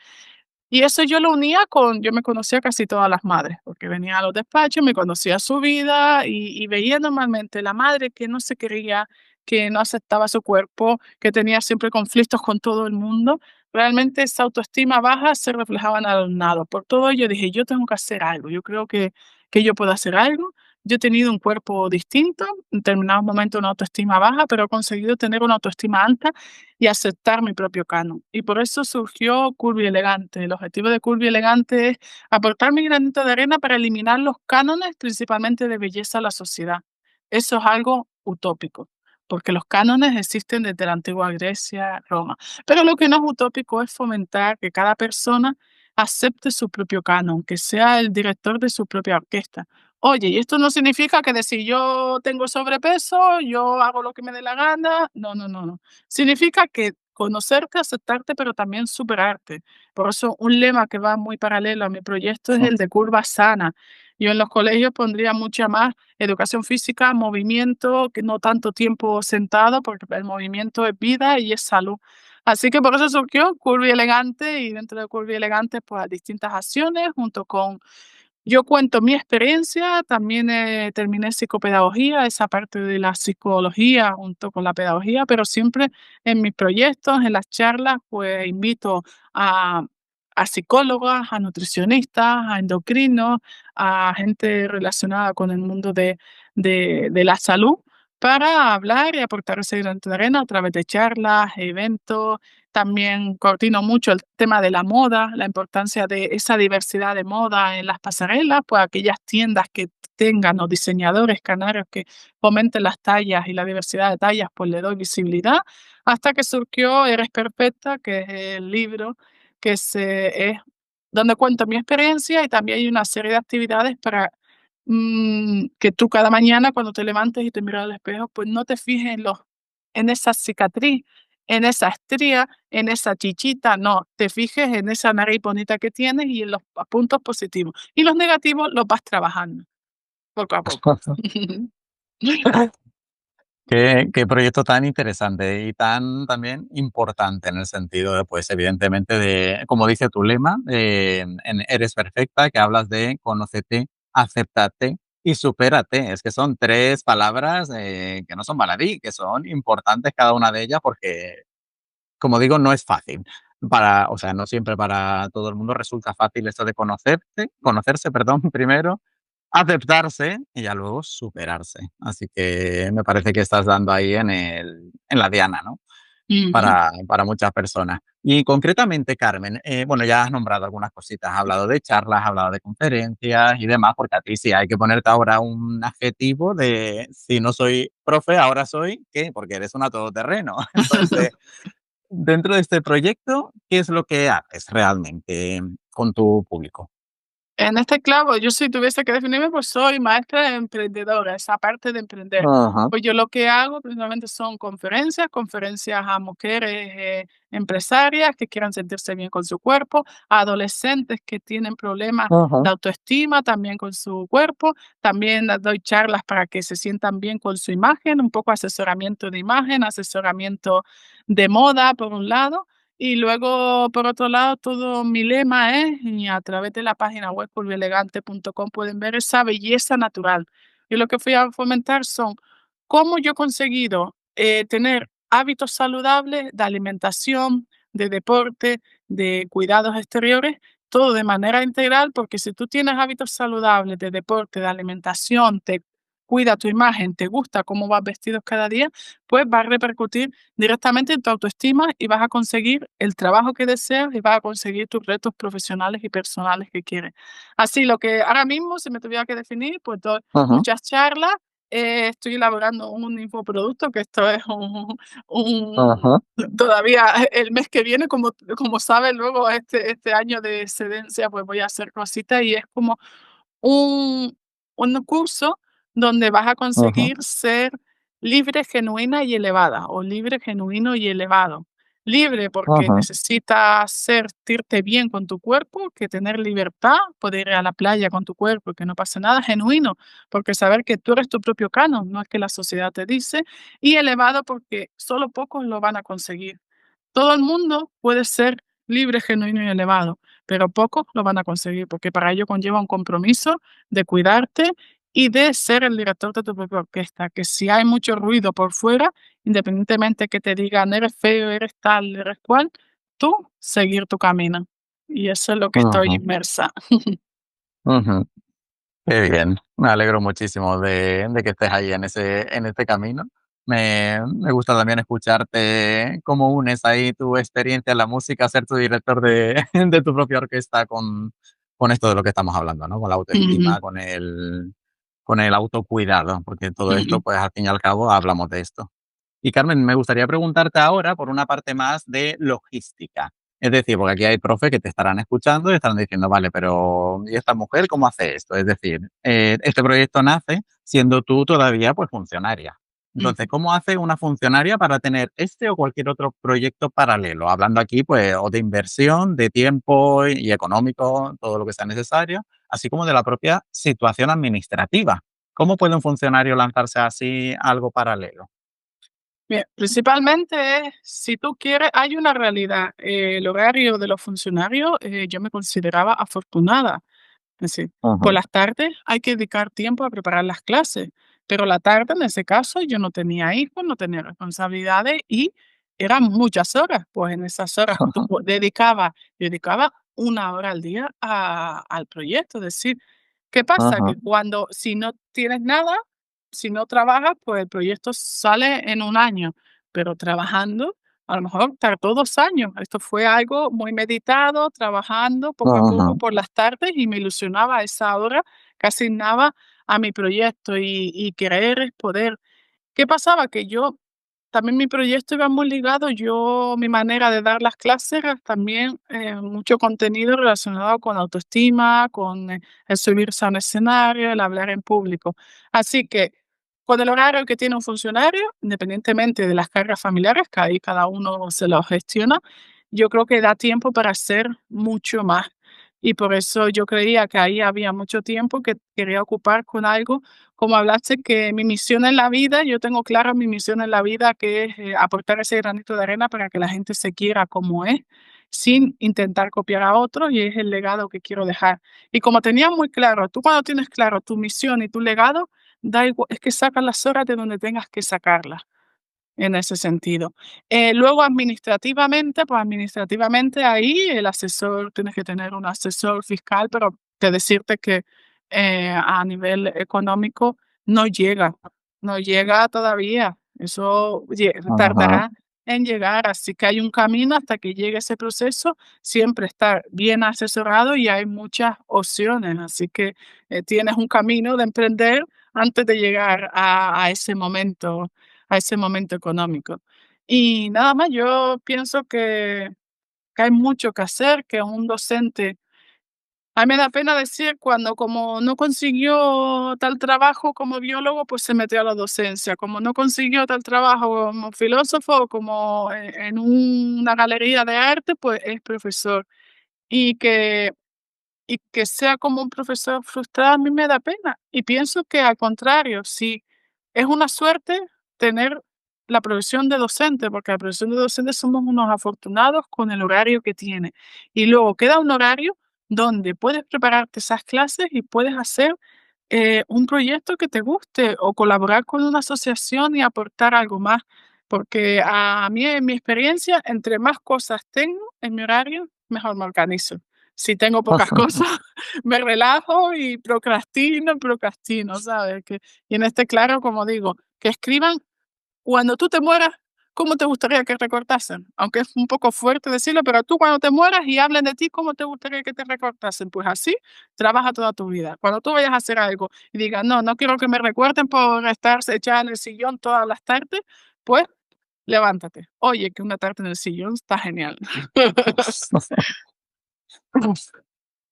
y eso yo lo unía yo me conocía casi todas las madres, porque venía a los despachos, me conocía su vida y veía normalmente la madre que no se quería, que no aceptaba su cuerpo, que tenía siempre conflictos con todo el mundo. Realmente esa autoestima baja se reflejaba en el alumnado. Por todo ello dije, yo tengo que hacer algo, yo creo que yo puedo hacer algo. Yo he tenido un cuerpo distinto, en determinados momentos una autoestima baja, pero he conseguido tener una autoestima alta y aceptar mi propio canon. Y por eso surgió Curvy Elegante. El objetivo de Curvy Elegante es aportar mi granito de arena para eliminar los cánones, principalmente de belleza a la sociedad. Eso es algo utópico, porque los cánones existen desde la antigua Grecia, Roma. Pero lo que no es utópico es fomentar que cada persona acepte su propio canon, que sea el director de su propia orquesta. Oye, y esto no significa que de si yo tengo sobrepeso, yo hago lo que me dé la gana. No, no, no, no. Significa que conocerte, aceptarte, pero también superarte. Por eso un lema que va muy paralelo a mi proyecto es el de curva sana. Yo en los colegios pondría mucha más educación física, movimiento, que no tanto tiempo sentado, porque el movimiento es vida y es salud. Así que por eso surgió Curvy Elegante, y dentro de Curvy Elegante, pues distintas acciones junto con yo cuento mi experiencia, también, terminé psicopedagogía, esa parte de la psicología junto con la pedagogía, pero siempre en mis proyectos, en las charlas, pues invito a psicólogas, a nutricionistas, a endocrinos, a gente relacionada con el mundo de la salud, para hablar y aportar ese granito de arena a través de charlas, eventos. También coordino mucho el tema de la moda, la importancia de esa diversidad de moda en las pasarelas, pues aquellas tiendas que tengan o diseñadores canarios que fomenten las tallas y la diversidad de tallas, pues le doy visibilidad, hasta que surgió Eres Perfecta, que es el libro es donde cuento mi experiencia, y también hay una serie de actividades para que tú cada mañana cuando te levantes y te miras al espejo, pues no te fijes en esa cicatriz, en esa estría, en esa chichita, no, te fijes en esa nariz bonita que tienes y en los puntos positivos. Y los negativos los vas trabajando poco a poco. Qué proyecto tan interesante y tan también importante en el sentido de, pues, evidentemente, de, como dice tu lema, en Eres Perfecta, que hablas de conócete, acéptate y supérate. Es que son 3 palabras, que no son baladí, que son importantes cada una de ellas porque, como digo, no es fácil. O sea, no siempre para todo el mundo resulta fácil esto de conocerse, perdón, primero, aceptarse y ya luego superarse. Así que me parece que estás dando ahí en la diana, ¿no? Ujú. Para muchas personas. Y concretamente, Carmen, bueno, ya has nombrado algunas cositas, has hablado de charlas, has hablado de conferencias y demás, porque a ti sí hay que ponerte ahora un adjetivo de si no soy profe, ahora soy, ¿qué? Porque eres una todoterreno. Entonces, dentro de este proyecto, ¿qué es lo que haces realmente con tu público? En este clavo, yo si tuviese que definirme, pues soy maestra emprendedora, esa parte de emprender. Ajá, Pues yo lo que hago principalmente son conferencias, conferencias a mujeres empresarias que quieran sentirse bien con su cuerpo, a adolescentes que tienen problemas ajá, de autoestima también con su cuerpo. También les doy charlas para que se sientan bien con su imagen, un poco asesoramiento de imagen, asesoramiento de moda, por un lado. Y luego, por otro lado, todo mi lema es, y a través de la página web curvyelegante.com pueden ver esa belleza natural. Yo lo que fui a fomentar son cómo yo he conseguido tener hábitos saludables de alimentación, de deporte, de cuidados exteriores, todo de manera integral, porque si tú tienes hábitos saludables de deporte, de alimentación, te cuida tu imagen, te gusta cómo vas vestido cada día, pues va a repercutir directamente en tu autoestima y vas a conseguir el trabajo que deseas y vas a conseguir tus retos profesionales y personales que quieres. Así, lo que ahora mismo, si me tuviera que definir, pues doy Ujú, muchas charlas, estoy elaborando un infoproducto, que esto es un ujú, todavía el mes que viene, como sabes, luego este año de excedencia, pues voy a hacer cositas y es como un un curso donde vas a ujú, conseguir ser libre, genuina y elevada, o libre, genuino y elevado. Libre porque ujú, necesitas sentirte bien con tu cuerpo, que tener libertad, poder ir a la playa con tu cuerpo y que no pase nada. Genuino, porque saber que tú eres tu propio canon, no es que la sociedad te dice. Y elevado porque solo pocos lo van a conseguir. Todo el mundo puede ser libre, genuino y elevado, pero pocos lo van a conseguir, porque para ello conlleva un compromiso de cuidarte y de ser el director de tu propia orquesta, que si hay mucho ruido por fuera, independientemente que te digan eres feo, eres tal, eres cual, tú seguir tu camino. Y eso es lo que estoy ujú, inmersa. ujú. Qué bien, me alegro muchísimo de que estés ahí en ese camino. Me gusta también escucharte cómo unes ahí tu experiencia en la música, ser tu director de, de tu propia orquesta con esto de lo que estamos hablando, ¿no? Con la Ujú, autoestima, con el autocuidado, porque todo esto, ujú, pues al fin y al cabo, hablamos de esto. Y Carmen, me gustaría preguntarte ahora por una parte más de logística. Es decir, porque aquí hay profes que te estarán escuchando y estarán diciendo, vale, pero ¿y esta mujer cómo hace esto? Es decir, este proyecto nace siendo tú todavía pues funcionaria. Entonces, ujú. ¿cómo hace una funcionaria para tener este o cualquier otro proyecto paralelo? Hablando aquí, pues, o de inversión, de tiempo y económico, todo lo que sea necesario, así como de la propia situación administrativa. ¿Cómo puede un funcionario lanzarse así a algo paralelo? Bien, principalmente es, si tú quieres, hay una realidad. El horario de los funcionarios, yo me consideraba afortunada. Es decir, por Ujú, las tardes hay que dedicar tiempo a preparar las clases, pero la tarde, en ese caso, yo no tenía hijos, no tenía responsabilidades y eran muchas horas. Pues en esas horas tú dedicaba 1 hora al día al proyecto. Es decir, ¿qué pasa? ujú. Que cuando, si no tienes nada, si no trabajas, pues el proyecto sale en 1 año, pero trabajando, a lo mejor tardó 2 años. Esto fue algo muy meditado, trabajando poco a poco Ujú, por las tardes y me ilusionaba esa hora que asignaba a mi proyecto y querer es poder. ¿Qué pasaba? Que yo también mi proyecto iba muy ligado, yo mi manera de dar las clases era también, mucho contenido relacionado con autoestima, con, el subirse a un escenario, el hablar en público. Así que, con el horario que tiene un funcionario, independientemente de las cargas familiares, que ahí cada uno se lo gestiona, yo creo que da tiempo para hacer mucho más. Y por eso yo creía que ahí había mucho tiempo que quería ocupar con algo como hablaste que mi misión en la vida, yo tengo clara mi misión en la vida, que es aportar ese granito de arena para que la gente se quiera como es, sin intentar copiar a otros, y es el legado que quiero dejar. Y como tenía muy claro, tú cuando tienes claro tu misión y tu legado, da igual, es que sacas las horas de donde tengas que sacarlas en ese sentido. Luego administrativamente, pues administrativamente ahí el asesor, tienes que tener un asesor fiscal, pero de decirte que a nivel económico no llega, no llega todavía. Eso ujú, tardará en llegar, así que hay un camino hasta que llegue ese proceso, siempre estar bien asesorado y hay muchas opciones, así que tienes un camino de emprender antes de llegar a ese momento económico. Y nada más, yo pienso que hay mucho que hacer, que un docente, a mí me da pena decir cuando como no consiguió tal trabajo como biólogo, pues se metió a la docencia, como no consiguió tal trabajo como filósofo, como en una galería de arte, pues es profesor. Y que sea como un profesor frustrado, a mí me da pena. Y pienso que al contrario, sí, es una suerte tener la profesión de docente, porque la profesión de docente somos unos afortunados con el horario que tiene. Y luego queda un horario donde puedes prepararte esas clases y puedes hacer un proyecto que te guste o colaborar con una asociación y aportar algo más. Porque a mí, en mi experiencia, entre más cosas tengo en mi horario, mejor me organizo. Si tengo pocas cosas, me relajo y procrastino, ¿sabes? Y en este, claro, como digo, que escriban cuando tú te mueras, ¿cómo te gustaría que recortasen? Aunque es un poco fuerte decirlo, pero tú cuando te mueras y hablen de ti, ¿cómo te gustaría que te recortasen? Pues así trabaja toda tu vida. Cuando tú vayas a hacer algo y digas, no, no quiero que me recuerden por estar echada en el sillón todas las tardes, pues levántate. Oye, que una tarde en el sillón está genial.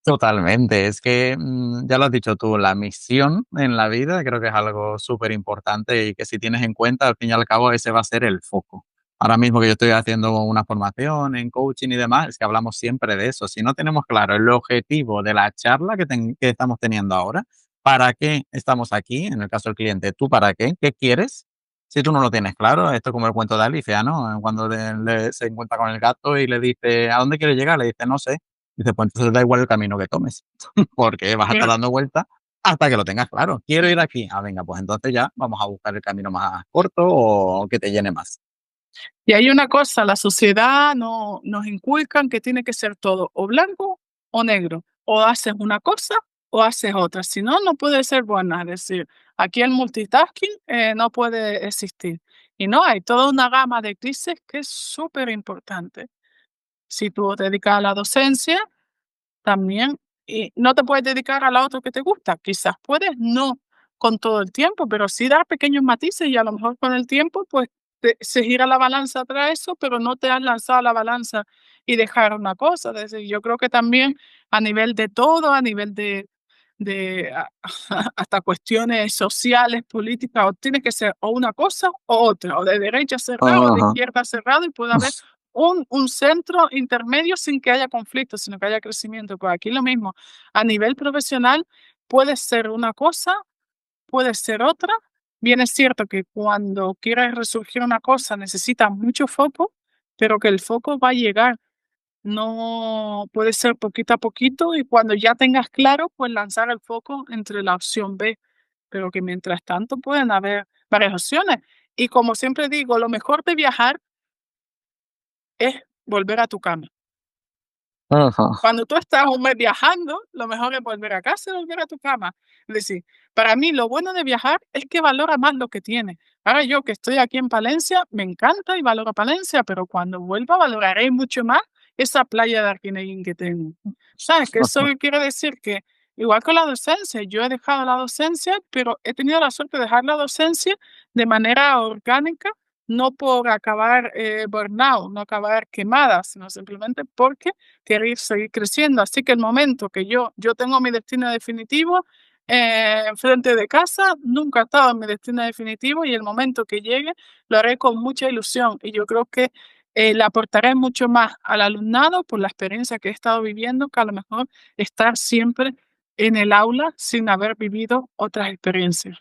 Totalmente, es que ya lo has dicho tú, la misión en la vida creo que es algo súper importante y que si tienes en cuenta, al fin y al cabo, ese va a ser el foco. Ahora mismo que yo estoy haciendo una formación en coaching y demás, es que hablamos siempre de eso. Si no tenemos claro el objetivo de la charla que estamos teniendo ahora, ¿para qué estamos aquí? En el caso del cliente, ¿tú para qué? ¿Qué quieres? Si tú no lo tienes claro, esto es como el cuento de Alicia, ¿no? Cuando se encuentra con el gato y le dice, ¿a dónde quieres llegar? Le dice, no sé. Dice, pues entonces da igual el camino que tomes, porque vas a estar dando vueltas hasta que lo tengas claro. Quiero ir aquí. Ah, venga, pues entonces ya vamos a buscar el camino más corto o que te llene más. Y hay una cosa, la sociedad nos inculcan que tiene que ser todo o blanco o negro, o haces una cosa o haces otra, si no, no puede ser buena, es decir, aquí el multitasking no puede existir. Y no, hay toda una gama de grises que es súper importante. Si tú te dedicas a la docencia, también, y no te puedes dedicar a la otra que te gusta. Quizás puedes no con todo el tiempo, pero sí dar pequeños matices y a lo mejor con el tiempo, pues se gira la balanza tras eso, pero no te has lanzado a la balanza y dejar una cosa. Es decir, yo creo que también a nivel de todo, a nivel de hasta cuestiones sociales, políticas, o tiene que ser o una cosa o otra, o de derecha cerrado o de Ajá. izquierda cerrado, y puede haber un centro intermedio sin que haya conflicto, sino que haya crecimiento. Pues aquí lo mismo, a nivel profesional puede ser una cosa, puede ser otra. Bien es cierto que cuando quieres resurgir una cosa necesitas mucho foco, pero que el foco va a llegar. No puede ser poquito a poquito y cuando ya tengas claro, pues lanzar el foco entre la opción B, pero que mientras tanto pueden haber varias opciones. Y como siempre digo, lo mejor de viajar es volver a tu cama. Ajá. Cuando tú estás un mes viajando, lo mejor es volver a casa y volver a tu cama. Es decir, para mí lo bueno de viajar es que valora más lo que tiene. Ahora yo que estoy aquí en Palencia, me encanta y valoro Palencia, pero cuando vuelva valoraré mucho más esa playa de Arquineguín que tengo. ¿Sabes? Que eso quiere decir que, igual con la docencia, yo he dejado la docencia, pero he tenido la suerte de dejar la docencia de manera orgánica, no por acabar burnout, no acabar quemada, sino simplemente porque querer seguir creciendo. Así que el momento que yo tengo mi destino definitivo enfrente de casa, nunca he estado en mi destino definitivo y el momento que llegue lo haré con mucha ilusión. Y yo creo que le aportaré mucho más al alumnado por la experiencia que he estado viviendo que a lo mejor estar siempre en el aula sin haber vivido otras experiencias.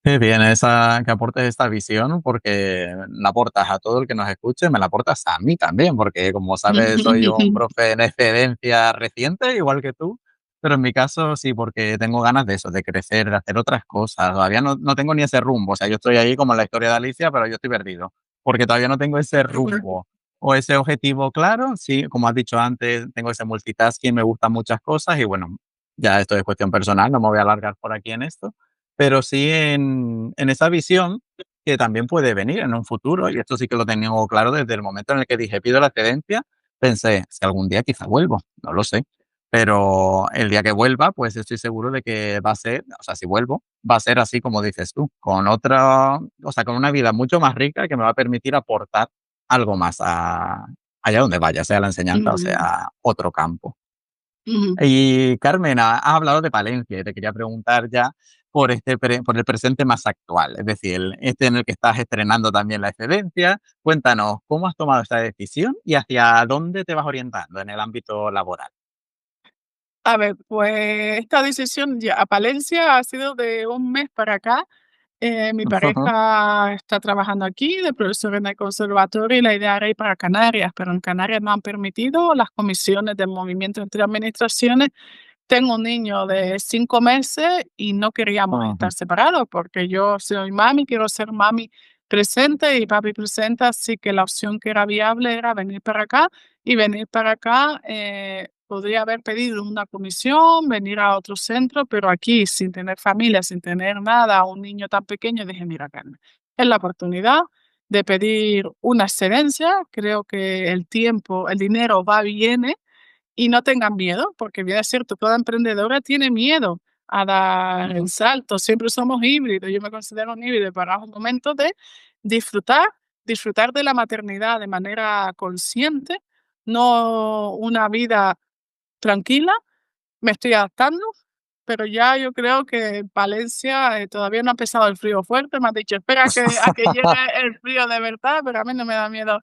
Qué bien esa que aportes esta visión, porque la aportas a todo el que nos escuche, me la aportas a mí también, porque como sabes, soy un profe en excedencia reciente, igual que tú, pero en mi caso sí, porque tengo ganas de eso, de crecer, de hacer otras cosas. Todavía no tengo ni ese rumbo, o sea, yo estoy ahí como en la historia de Alicia, pero yo estoy perdido, porque todavía no tengo ese rumbo o ese objetivo claro. Sí, como has dicho antes, tengo ese multitasking, me gustan muchas cosas y bueno, ya esto es cuestión personal, no me voy a alargar por aquí en esto, pero sí en esa visión que también puede venir en un futuro, y esto sí que lo tengo claro desde el momento en el que dije: "Pido la excedencia", pensé: "Si algún día quizá vuelvo, no lo sé". Pero el día que vuelva, pues estoy seguro de que va a ser, o sea, si vuelvo, va a ser así como dices tú, con otra, o sea, con una vida mucho más rica que me va a permitir aportar algo más a allá donde vaya, sea la enseñanza o Ujú, sea otro campo. ujú. Y Carmen, has hablado de Palencia y te quería preguntar ya por el presente más actual, es decir, este en el que estás estrenando también la excedencia. Cuéntanos, ¿cómo has tomado esta decisión y hacia dónde te vas orientando en el ámbito laboral? A ver, pues esta decisión ya a Palencia ha sido de un mes para acá. Mi pareja está trabajando aquí de profesor en el conservatorio y la idea era ir para Canarias, pero en Canarias no han permitido las comisiones de movimiento entre administraciones. Tengo un niño de 5 meses y no queríamos Ujú, estar separados porque yo soy mami, quiero ser mami presente y papi presente, así que la opción que era viable era venir para acá y venir para acá, podría haber pedido una comisión, venir a otro centro, pero aquí sin tener familia, sin tener nada, un niño tan pequeño, dije, mira, Carmen, es la oportunidad de pedir una excedencia, creo que el tiempo, el dinero va, viene y no tengan miedo, porque bien es cierto, toda emprendedora tiene miedo a dar el salto. Siempre somos híbridos. Yo me considero un híbrido para un momento de disfrutar, disfrutar de la maternidad de manera consciente, no una vida tranquila. Me estoy adaptando, pero ya yo creo que en Valencia, todavía no ha empezado el frío fuerte. Me han dicho: "Espera a que llegue el frío de verdad", pero a mí no me da miedo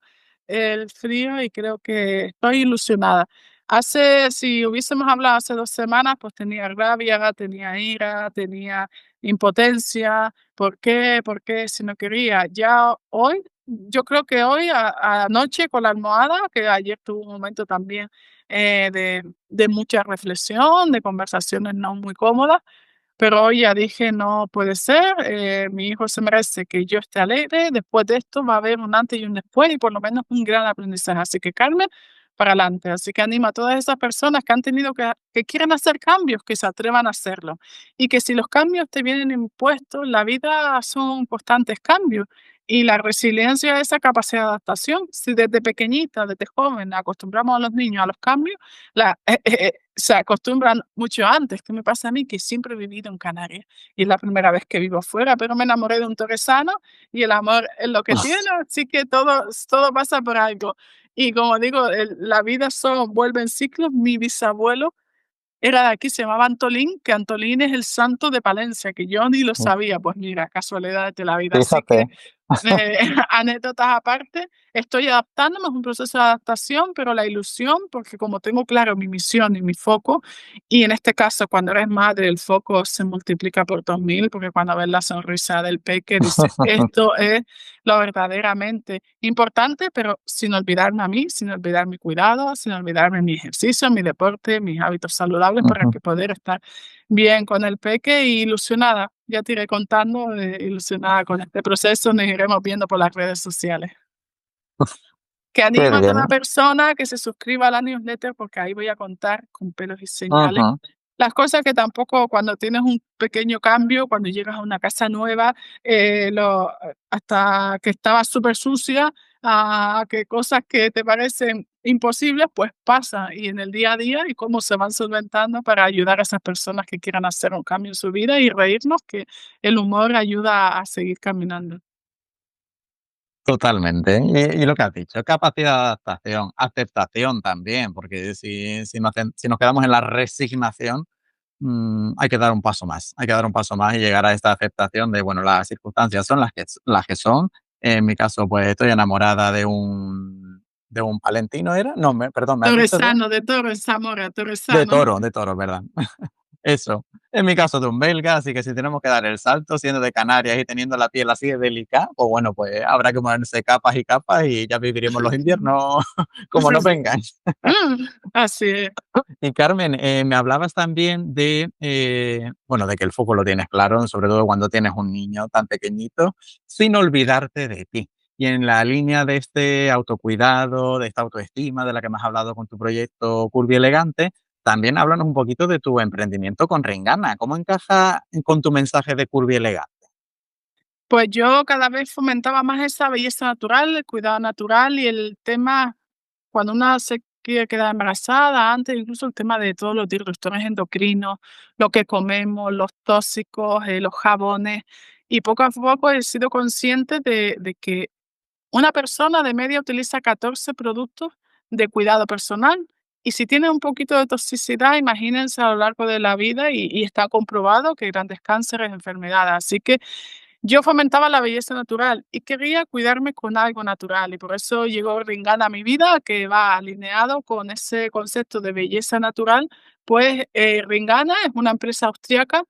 el frío y creo que estoy ilusionada. Si hubiésemos hablado hace 2 semanas, pues tenía rabia, tenía ira, tenía impotencia. ¿Por qué? ¿Por qué? Si no quería. Ya hoy, yo creo que hoy, anoche con la almohada, que ayer tuve un momento también, de mucha reflexión, de conversaciones no muy cómodas, pero hoy ya dije: "No puede ser, mi hijo se merece que yo esté alegre, después de esto va a haber un antes y un después, y por lo menos un gran aprendizaje". Así que, Carmen, para adelante. Así que animo a todas esas personas que han tenido que quieren hacer cambios, que se atrevan a hacerlo. Y que si los cambios te vienen impuestos, la vida son constantes cambios, y la resiliencia es esa capacidad de adaptación. Si desde pequeñita, desde joven, acostumbramos a los niños a los cambios, se acostumbran mucho antes. ¿Qué me pasa a mí? Que siempre he vivido en Canarias y es la primera vez que vivo fuera, pero me enamoré de un torresano y el amor es lo que tiene, así que todo pasa por algo. Y como digo, la vida vuelve en ciclos. Mi bisabuelo era de aquí, se llamaba Antolín, que Antolín es el santo de Palencia, que yo ni lo sabía. Pues mira, casualidades de la vida. Así que Fíjate. anécdotas aparte, estoy adaptándome, es un proceso de adaptación, pero la ilusión, porque como tengo claro mi misión y mi foco, y en este caso, cuando eres madre, el foco se multiplica por 2000, porque cuando ves la sonrisa del peque, dices, esto es lo verdaderamente importante, pero sin olvidarme a mí, sin olvidar mi cuidado, sin olvidarme mi ejercicio, mi deporte, mis hábitos saludables para Ujú. que poder estar bien con el peque y ilusionada. Ya te iré contando, ilusionada con este proceso, nos iremos viendo por las redes sociales. Que Qué animo a bien. toda persona que se suscriba a la newsletter, porque ahí voy a contar con pelos y señales Ujú. las cosas que tampoco cuando tienes un pequeño cambio, cuando llegas a una casa nueva, hasta que estaba súper sucia, a que cosas que te parecen imposibles, pues pasa y en el día a día y cómo se van solventando para ayudar a esas personas que quieran hacer un cambio en su vida y reírnos, que el humor ayuda a seguir caminando. Totalmente. Y lo que has dicho, capacidad de adaptación, aceptación también, porque si nos quedamos en la resignación, hay que dar un paso más, hay que dar un paso más y llegar a esta aceptación de, bueno, las circunstancias son las que son. En mi caso, pues estoy enamorada de un palentino, ¿era? No, perdón, ¿me has dicho Torresano, de toro en Zamora, Torresano. de toro, ¿verdad? Eso. En mi caso de un belga, así que si tenemos que dar el salto, siendo de Canarias y teniendo la piel así de delicada, pues bueno, pues habrá que ponerse capas y capas y ya viviremos los inviernos como nos vengan. Así es. Y Carmen, me hablabas también de, bueno, de que el foco lo tienes claro, sobre todo cuando tienes un niño tan pequeñito, sin olvidarte de ti. Y en la línea de este autocuidado, de esta autoestima de la que me has hablado con tu proyecto Curvy Elegante, también háblanos un poquito de tu emprendimiento con Ringana. ¿Cómo encaja con tu mensaje de Curvy Elegante? Pues yo cada vez fomentaba más esa belleza natural, el cuidado natural y el tema cuando una se quiere quedar embarazada, antes incluso el tema de todos los disruptores endocrinos, lo que comemos, los tóxicos, los jabones. Y poco a poco he sido consciente de que una persona de media utiliza 14 productos de cuidado personal. Y si tiene un poquito de toxicidad, imagínense a lo largo de la vida y está comprobado que grandes cánceres, enfermedades. Así que yo fomentaba la belleza natural y quería cuidarme con algo natural y por eso llegó Ringana a mi vida, que va alineado con ese concepto de belleza natural. Pues Ringana es una empresa austriaca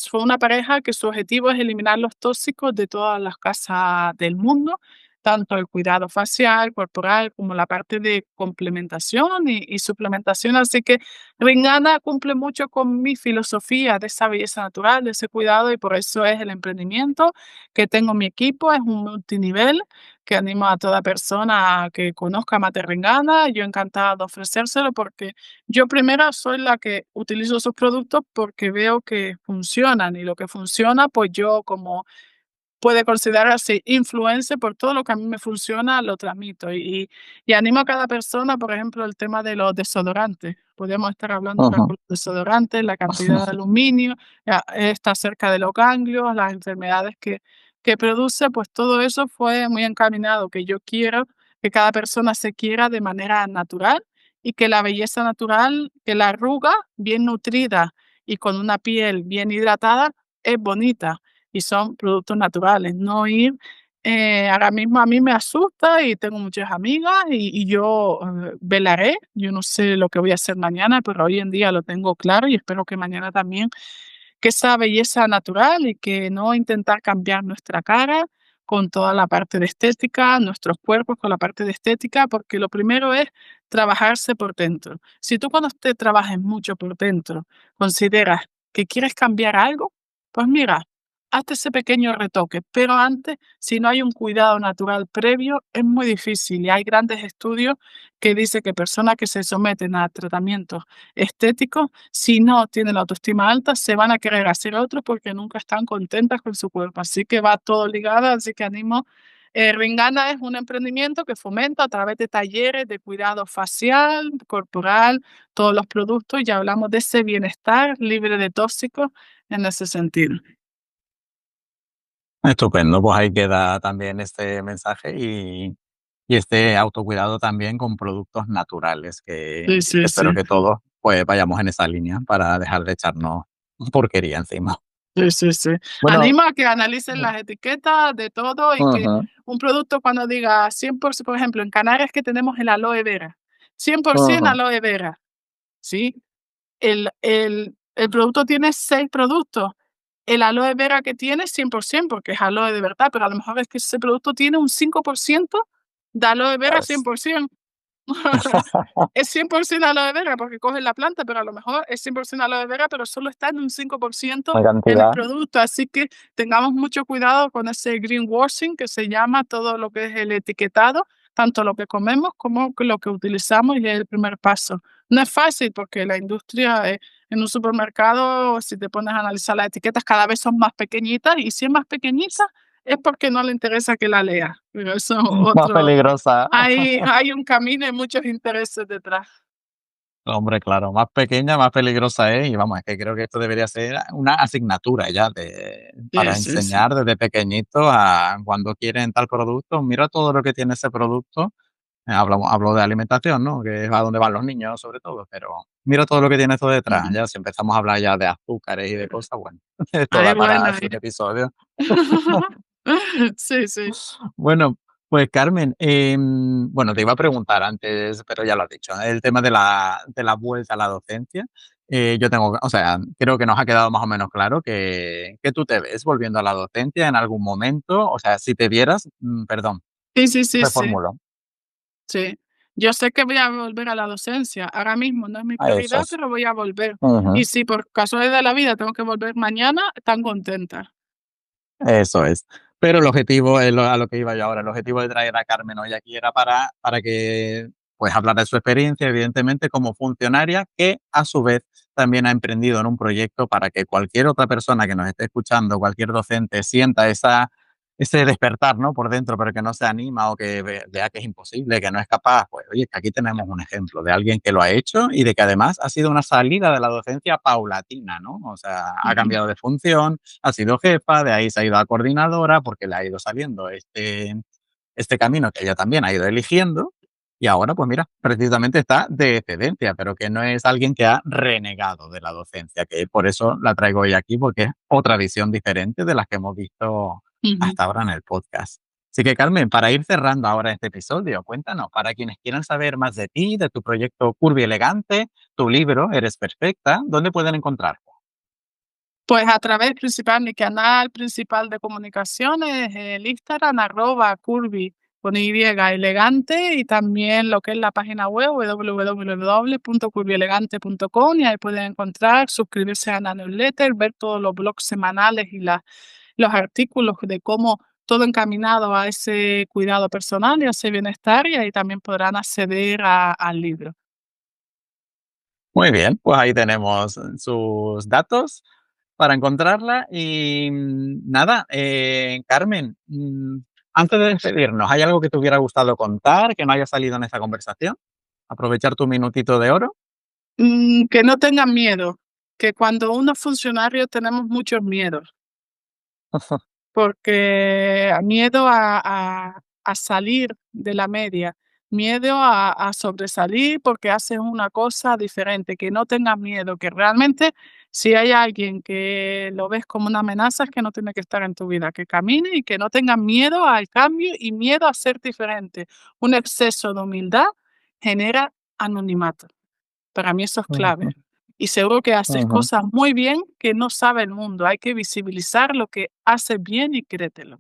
fue una pareja que su objetivo es eliminar los tóxicos de todas las casas del mundo. tanto el cuidado facial, corporal, como la parte de complementación y suplementación. Así que Ringana cumple mucho con mi filosofía de esa belleza natural, de ese cuidado, y por eso es el emprendimiento que tengo en mi equipo, es un multinivel que animo a toda persona a que conozca Mate Ringana. Yo encantada de ofrecérselo porque yo primero soy la que utilizo sus productos porque veo que funcionan, y lo que funciona, pues yo como puede considerarse influencer por todo lo que a mí me funciona, lo transmito. Y animo a cada persona, por ejemplo, el tema de los desodorantes. Podríamos estar hablando ahora Ujú. con los desodorantes, la cantidad de aluminio, está cerca de los ganglios, las enfermedades que produce, pues todo eso fue muy encaminado, que yo quiero que cada persona se quiera de manera natural, y que la belleza natural, que la arruga bien nutrida y con una piel bien hidratada es bonita, y son productos naturales, no ir, ahora mismo a mí me asusta y tengo muchas amigas y yo, velaré, yo no sé lo que voy a hacer mañana, pero hoy en día lo tengo claro y espero que mañana también, que esa belleza natural y que no intentar cambiar nuestra cara con toda la parte de estética, nuestros cuerpos con la parte de estética, porque lo primero es trabajarse por dentro. Si tú cuando te trabajes mucho por dentro consideras que quieres cambiar algo, pues mira, hazte ese pequeño retoque, pero antes, si no hay un cuidado natural previo, es muy difícil, y hay grandes estudios que dicen que personas que se someten a tratamientos estéticos, si no tienen la autoestima alta, se van a querer hacer otros porque nunca están contentas con su cuerpo. Así que va todo ligado, así que animo. Ringana es un emprendimiento que fomenta a través de talleres de cuidado facial, corporal, todos los productos. Ya hablamos de ese bienestar libre de tóxicos en ese sentido. Estupendo, pues ahí queda también este mensaje y este autocuidado también con productos naturales, que Sí, sí, sí. espero que todos pues vayamos en esa línea para dejar de echarnos porquería encima. Sí, sí, sí. Bueno, Animo a que analicen las etiquetas de todo, y que ujú, un producto cuando diga 100%, por ejemplo, en Canarias que tenemos el aloe vera, 100% ujú, aloe vera, ¿sí? El producto tiene 6 productos. El aloe vera que tiene es 100% porque es aloe de verdad, pero a lo mejor es que ese producto tiene un 5% de aloe ya vera ves. 100%. Es 100% aloe vera porque cogen la planta, pero a lo mejor es 100% aloe vera, pero solo está en un 5% La en el cantidad. producto. Así que tengamos mucho cuidado con ese greenwashing que se llama todo lo que es el etiquetado, tanto lo que comemos como lo que utilizamos, y es el primer paso. No es fácil porque la industria, en un supermercado, si te pones a analizar las etiquetas, cada vez son más pequeñitas, y si es más pequeñita es porque no le interesa que la lea, pero eso es Más otro. peligrosa. Hay un camino y muchos intereses detrás. Hombre, claro, más pequeña, más peligrosa es. Y vamos, es que creo que esto debería ser una asignatura ya Sí, para sí, sí. enseñar desde pequeñito a cuando quieren tal producto, mira todo lo que tiene ese producto. Hablo de alimentación, ¿no? Que es a donde van los niños sobre todo, pero mira todo lo que tiene esto detrás. Ujú. Ya si empezamos a hablar ya de azúcares y de cosas, bueno, esto Ay, da bueno, para 100 episodios. Sí, sí. Bueno, pues Carmen, bueno, te iba a preguntar antes, pero ya lo has dicho, el tema de la vuelta a la docencia. Yo tengo, o sea, creo que nos ha quedado más o menos claro que tú te ves volviendo a la docencia en algún momento. O sea, si te vieras, perdón, Sí, sí, sí, sí, reformulo. sí. Yo sé que voy a volver a la docencia. Ahora mismo no es mi A eso prioridad, es. pero voy a volver. Ujú. Y si por casualidad de la vida tengo que volver mañana, tan contenta. Eso es. Pero el objetivo es a lo que iba yo ahora. El objetivo de traer a Carmen hoy aquí era para que pues hablar de su experiencia, evidentemente, como funcionaria, que a su vez también ha emprendido en un proyecto para que cualquier otra persona que nos esté escuchando, cualquier docente, sienta ese despertar, ¿no? Por dentro, pero que no se anima o que vea que es imposible, que no es capaz. Pues oye, que aquí tenemos un ejemplo de alguien que lo ha hecho y de que además ha sido una salida de la docencia paulatina, ¿no? O sea, ha Ujú, cambiado de función, ha sido jefa, de ahí se ha ido a coordinadora porque le ha ido saliendo este camino que ella también ha ido eligiendo, y ahora pues mira, precisamente está de excedencia, pero que no es alguien que ha renegado de la docencia, que por eso la traigo hoy aquí, porque es otra visión diferente de las que hemos visto ujú. hasta ahora en el podcast. Así que Carmen, para ir cerrando ahora este episodio, cuéntanos, para quienes quieran saber más de ti, de tu proyecto Curvy Elegante, tu libro Eres Perfecta, ¿dónde pueden encontrarte? Pues a través principal, mi canal principal de comunicaciones, el Instagram, @curvy-elegante, con Y, elegante, y también lo que es la página web www.curvyelegante.com, y ahí pueden encontrar, suscribirse a la newsletter, ver todos los blogs semanales y los artículos de cómo todo encaminado a ese cuidado personal y a ese bienestar, y ahí también podrán acceder al libro. Muy bien, pues ahí tenemos sus datos para encontrarla y nada, Carmen, antes de despedirnos, ¿hay algo que te hubiera gustado contar que no haya salido en esta conversación? Aprovechar tu minutito de oro. Que no tengan miedo, que cuando uno es funcionario tenemos muchos miedos. Porque miedo a salir de la media, miedo a sobresalir porque haces una cosa diferente, que no tengas miedo, que realmente si hay alguien que lo ves como una amenaza, es que no tiene que estar en tu vida, que camine y que no tengas miedo al cambio y miedo a ser diferente. Un exceso de humildad genera anonimato. Para mí eso es clave. Ujú, Y seguro que haces ujú. cosas muy bien que no sabe el mundo. Hay que visibilizar lo que haces bien y créetelo.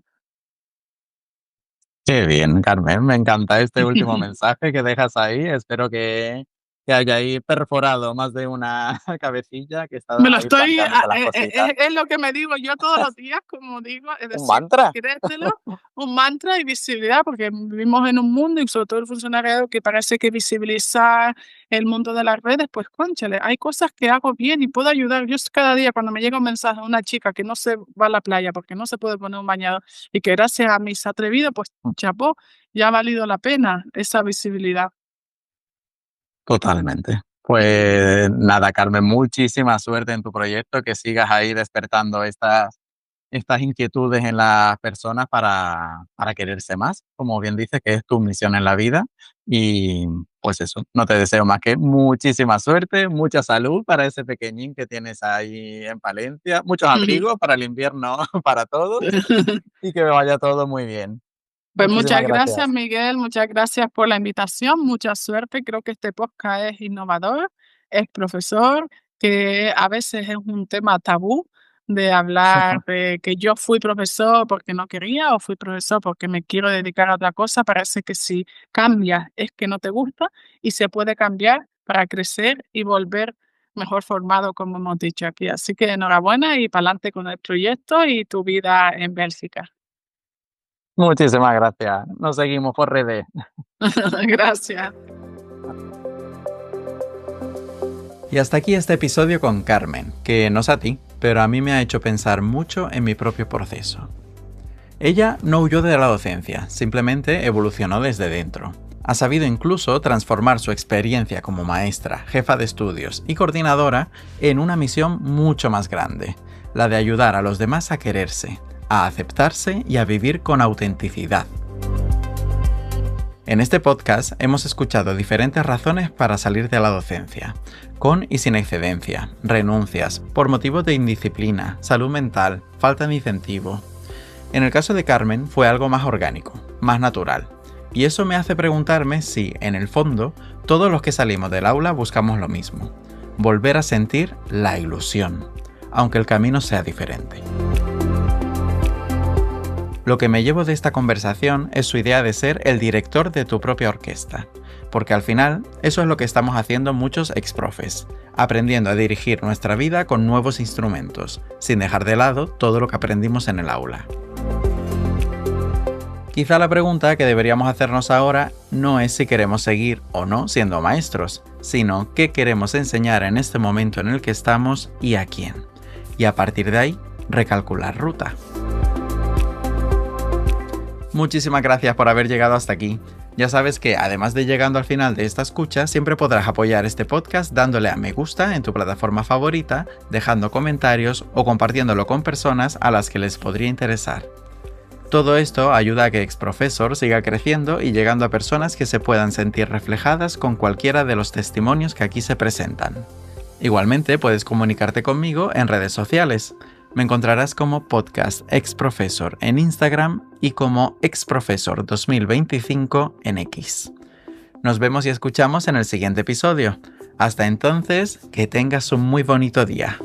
Qué bien, Carmen, me encanta este último mensaje que dejas ahí. Espero que haya ahí perforado más de una cabecilla que Me está lo ahí estoy planteándose las cositas. es lo que me digo yo todos los días, como digo, es ¿Un decir, mantra? créetelo, un mantra y visibilidad, porque vivimos en un mundo, y sobre todo el funcionariado, que parece que visibilizar el mundo de las redes, pues cónchale, hay cosas que hago bien y puedo ayudar. Yo cada día cuando me llega un mensaje de una chica que no se va a la playa porque no se puede poner un bañador y que gracias a mí se ha atrevido, pues chapó, ya ha valido la pena esa visibilidad. Totalmente. Pues nada, Carmen, muchísima suerte en tu proyecto, que sigas ahí despertando estas inquietudes en las personas para quererse más, como bien dices, que es tu misión en la vida. Y pues eso, no te deseo más que muchísima suerte, mucha salud para ese pequeñín que tienes ahí en Palencia, muchos abrigos para el invierno para todos y que vaya todo muy bien. Pues Muchísimas muchas gracias, gracias. Miguel, muchas gracias por la invitación, mucha suerte. Creo que este podcast es innovador, es profesor, que a veces es un tema tabú de hablar de que yo fui profesor porque no quería o fui profesor porque me quiero dedicar a otra cosa. Parece que si cambias es que no te gusta, y se puede cambiar para crecer y volver mejor formado, como hemos dicho aquí. Así que enhorabuena y para adelante con el proyecto y tu vida en Bélgica. Muchísimas gracias. Nos seguimos por redes. Gracias. Y hasta aquí este episodio con Carmen, que no sé a ti, pero a mí me ha hecho pensar mucho en mi propio proceso. Ella no huyó de la docencia, simplemente evolucionó desde dentro. Ha sabido incluso transformar su experiencia como maestra, jefa de estudios y coordinadora en una misión mucho más grande, la de ayudar a los demás a quererse, a aceptarse y a vivir con autenticidad. En este podcast hemos escuchado diferentes razones para salir de la docencia, con y sin excedencia, renuncias, por motivos de indisciplina, salud mental, falta de incentivo. En el caso de Carmen fue algo más orgánico, más natural, y eso me hace preguntarme si, en el fondo, todos los que salimos del aula buscamos lo mismo, volver a sentir la ilusión, aunque el camino sea diferente. Lo que me llevo de esta conversación es su idea de ser el director de tu propia orquesta, porque al final eso es lo que estamos haciendo muchos exprofes, aprendiendo a dirigir nuestra vida con nuevos instrumentos, sin dejar de lado todo lo que aprendimos en el aula. Quizá la pregunta que deberíamos hacernos ahora no es si queremos seguir o no siendo maestros, sino qué queremos enseñar en este momento en el que estamos y a quién. Y a partir de ahí, recalcular ruta. Muchísimas gracias por haber llegado hasta aquí. Ya sabes que además de llegando al final de esta escucha, siempre podrás apoyar este podcast dándole a me gusta en tu plataforma favorita, dejando comentarios o compartiéndolo con personas a las que les podría interesar. Todo esto ayuda a que Exprofesor siga creciendo y llegando a personas que se puedan sentir reflejadas con cualquiera de los testimonios que aquí se presentan. Igualmente puedes comunicarte conmigo en redes sociales. Me encontrarás como Podcast Exprofesor en Instagram y como Exprofesor 2025 en X. Nos vemos y escuchamos en el siguiente episodio. Hasta entonces, que tengas un muy bonito día.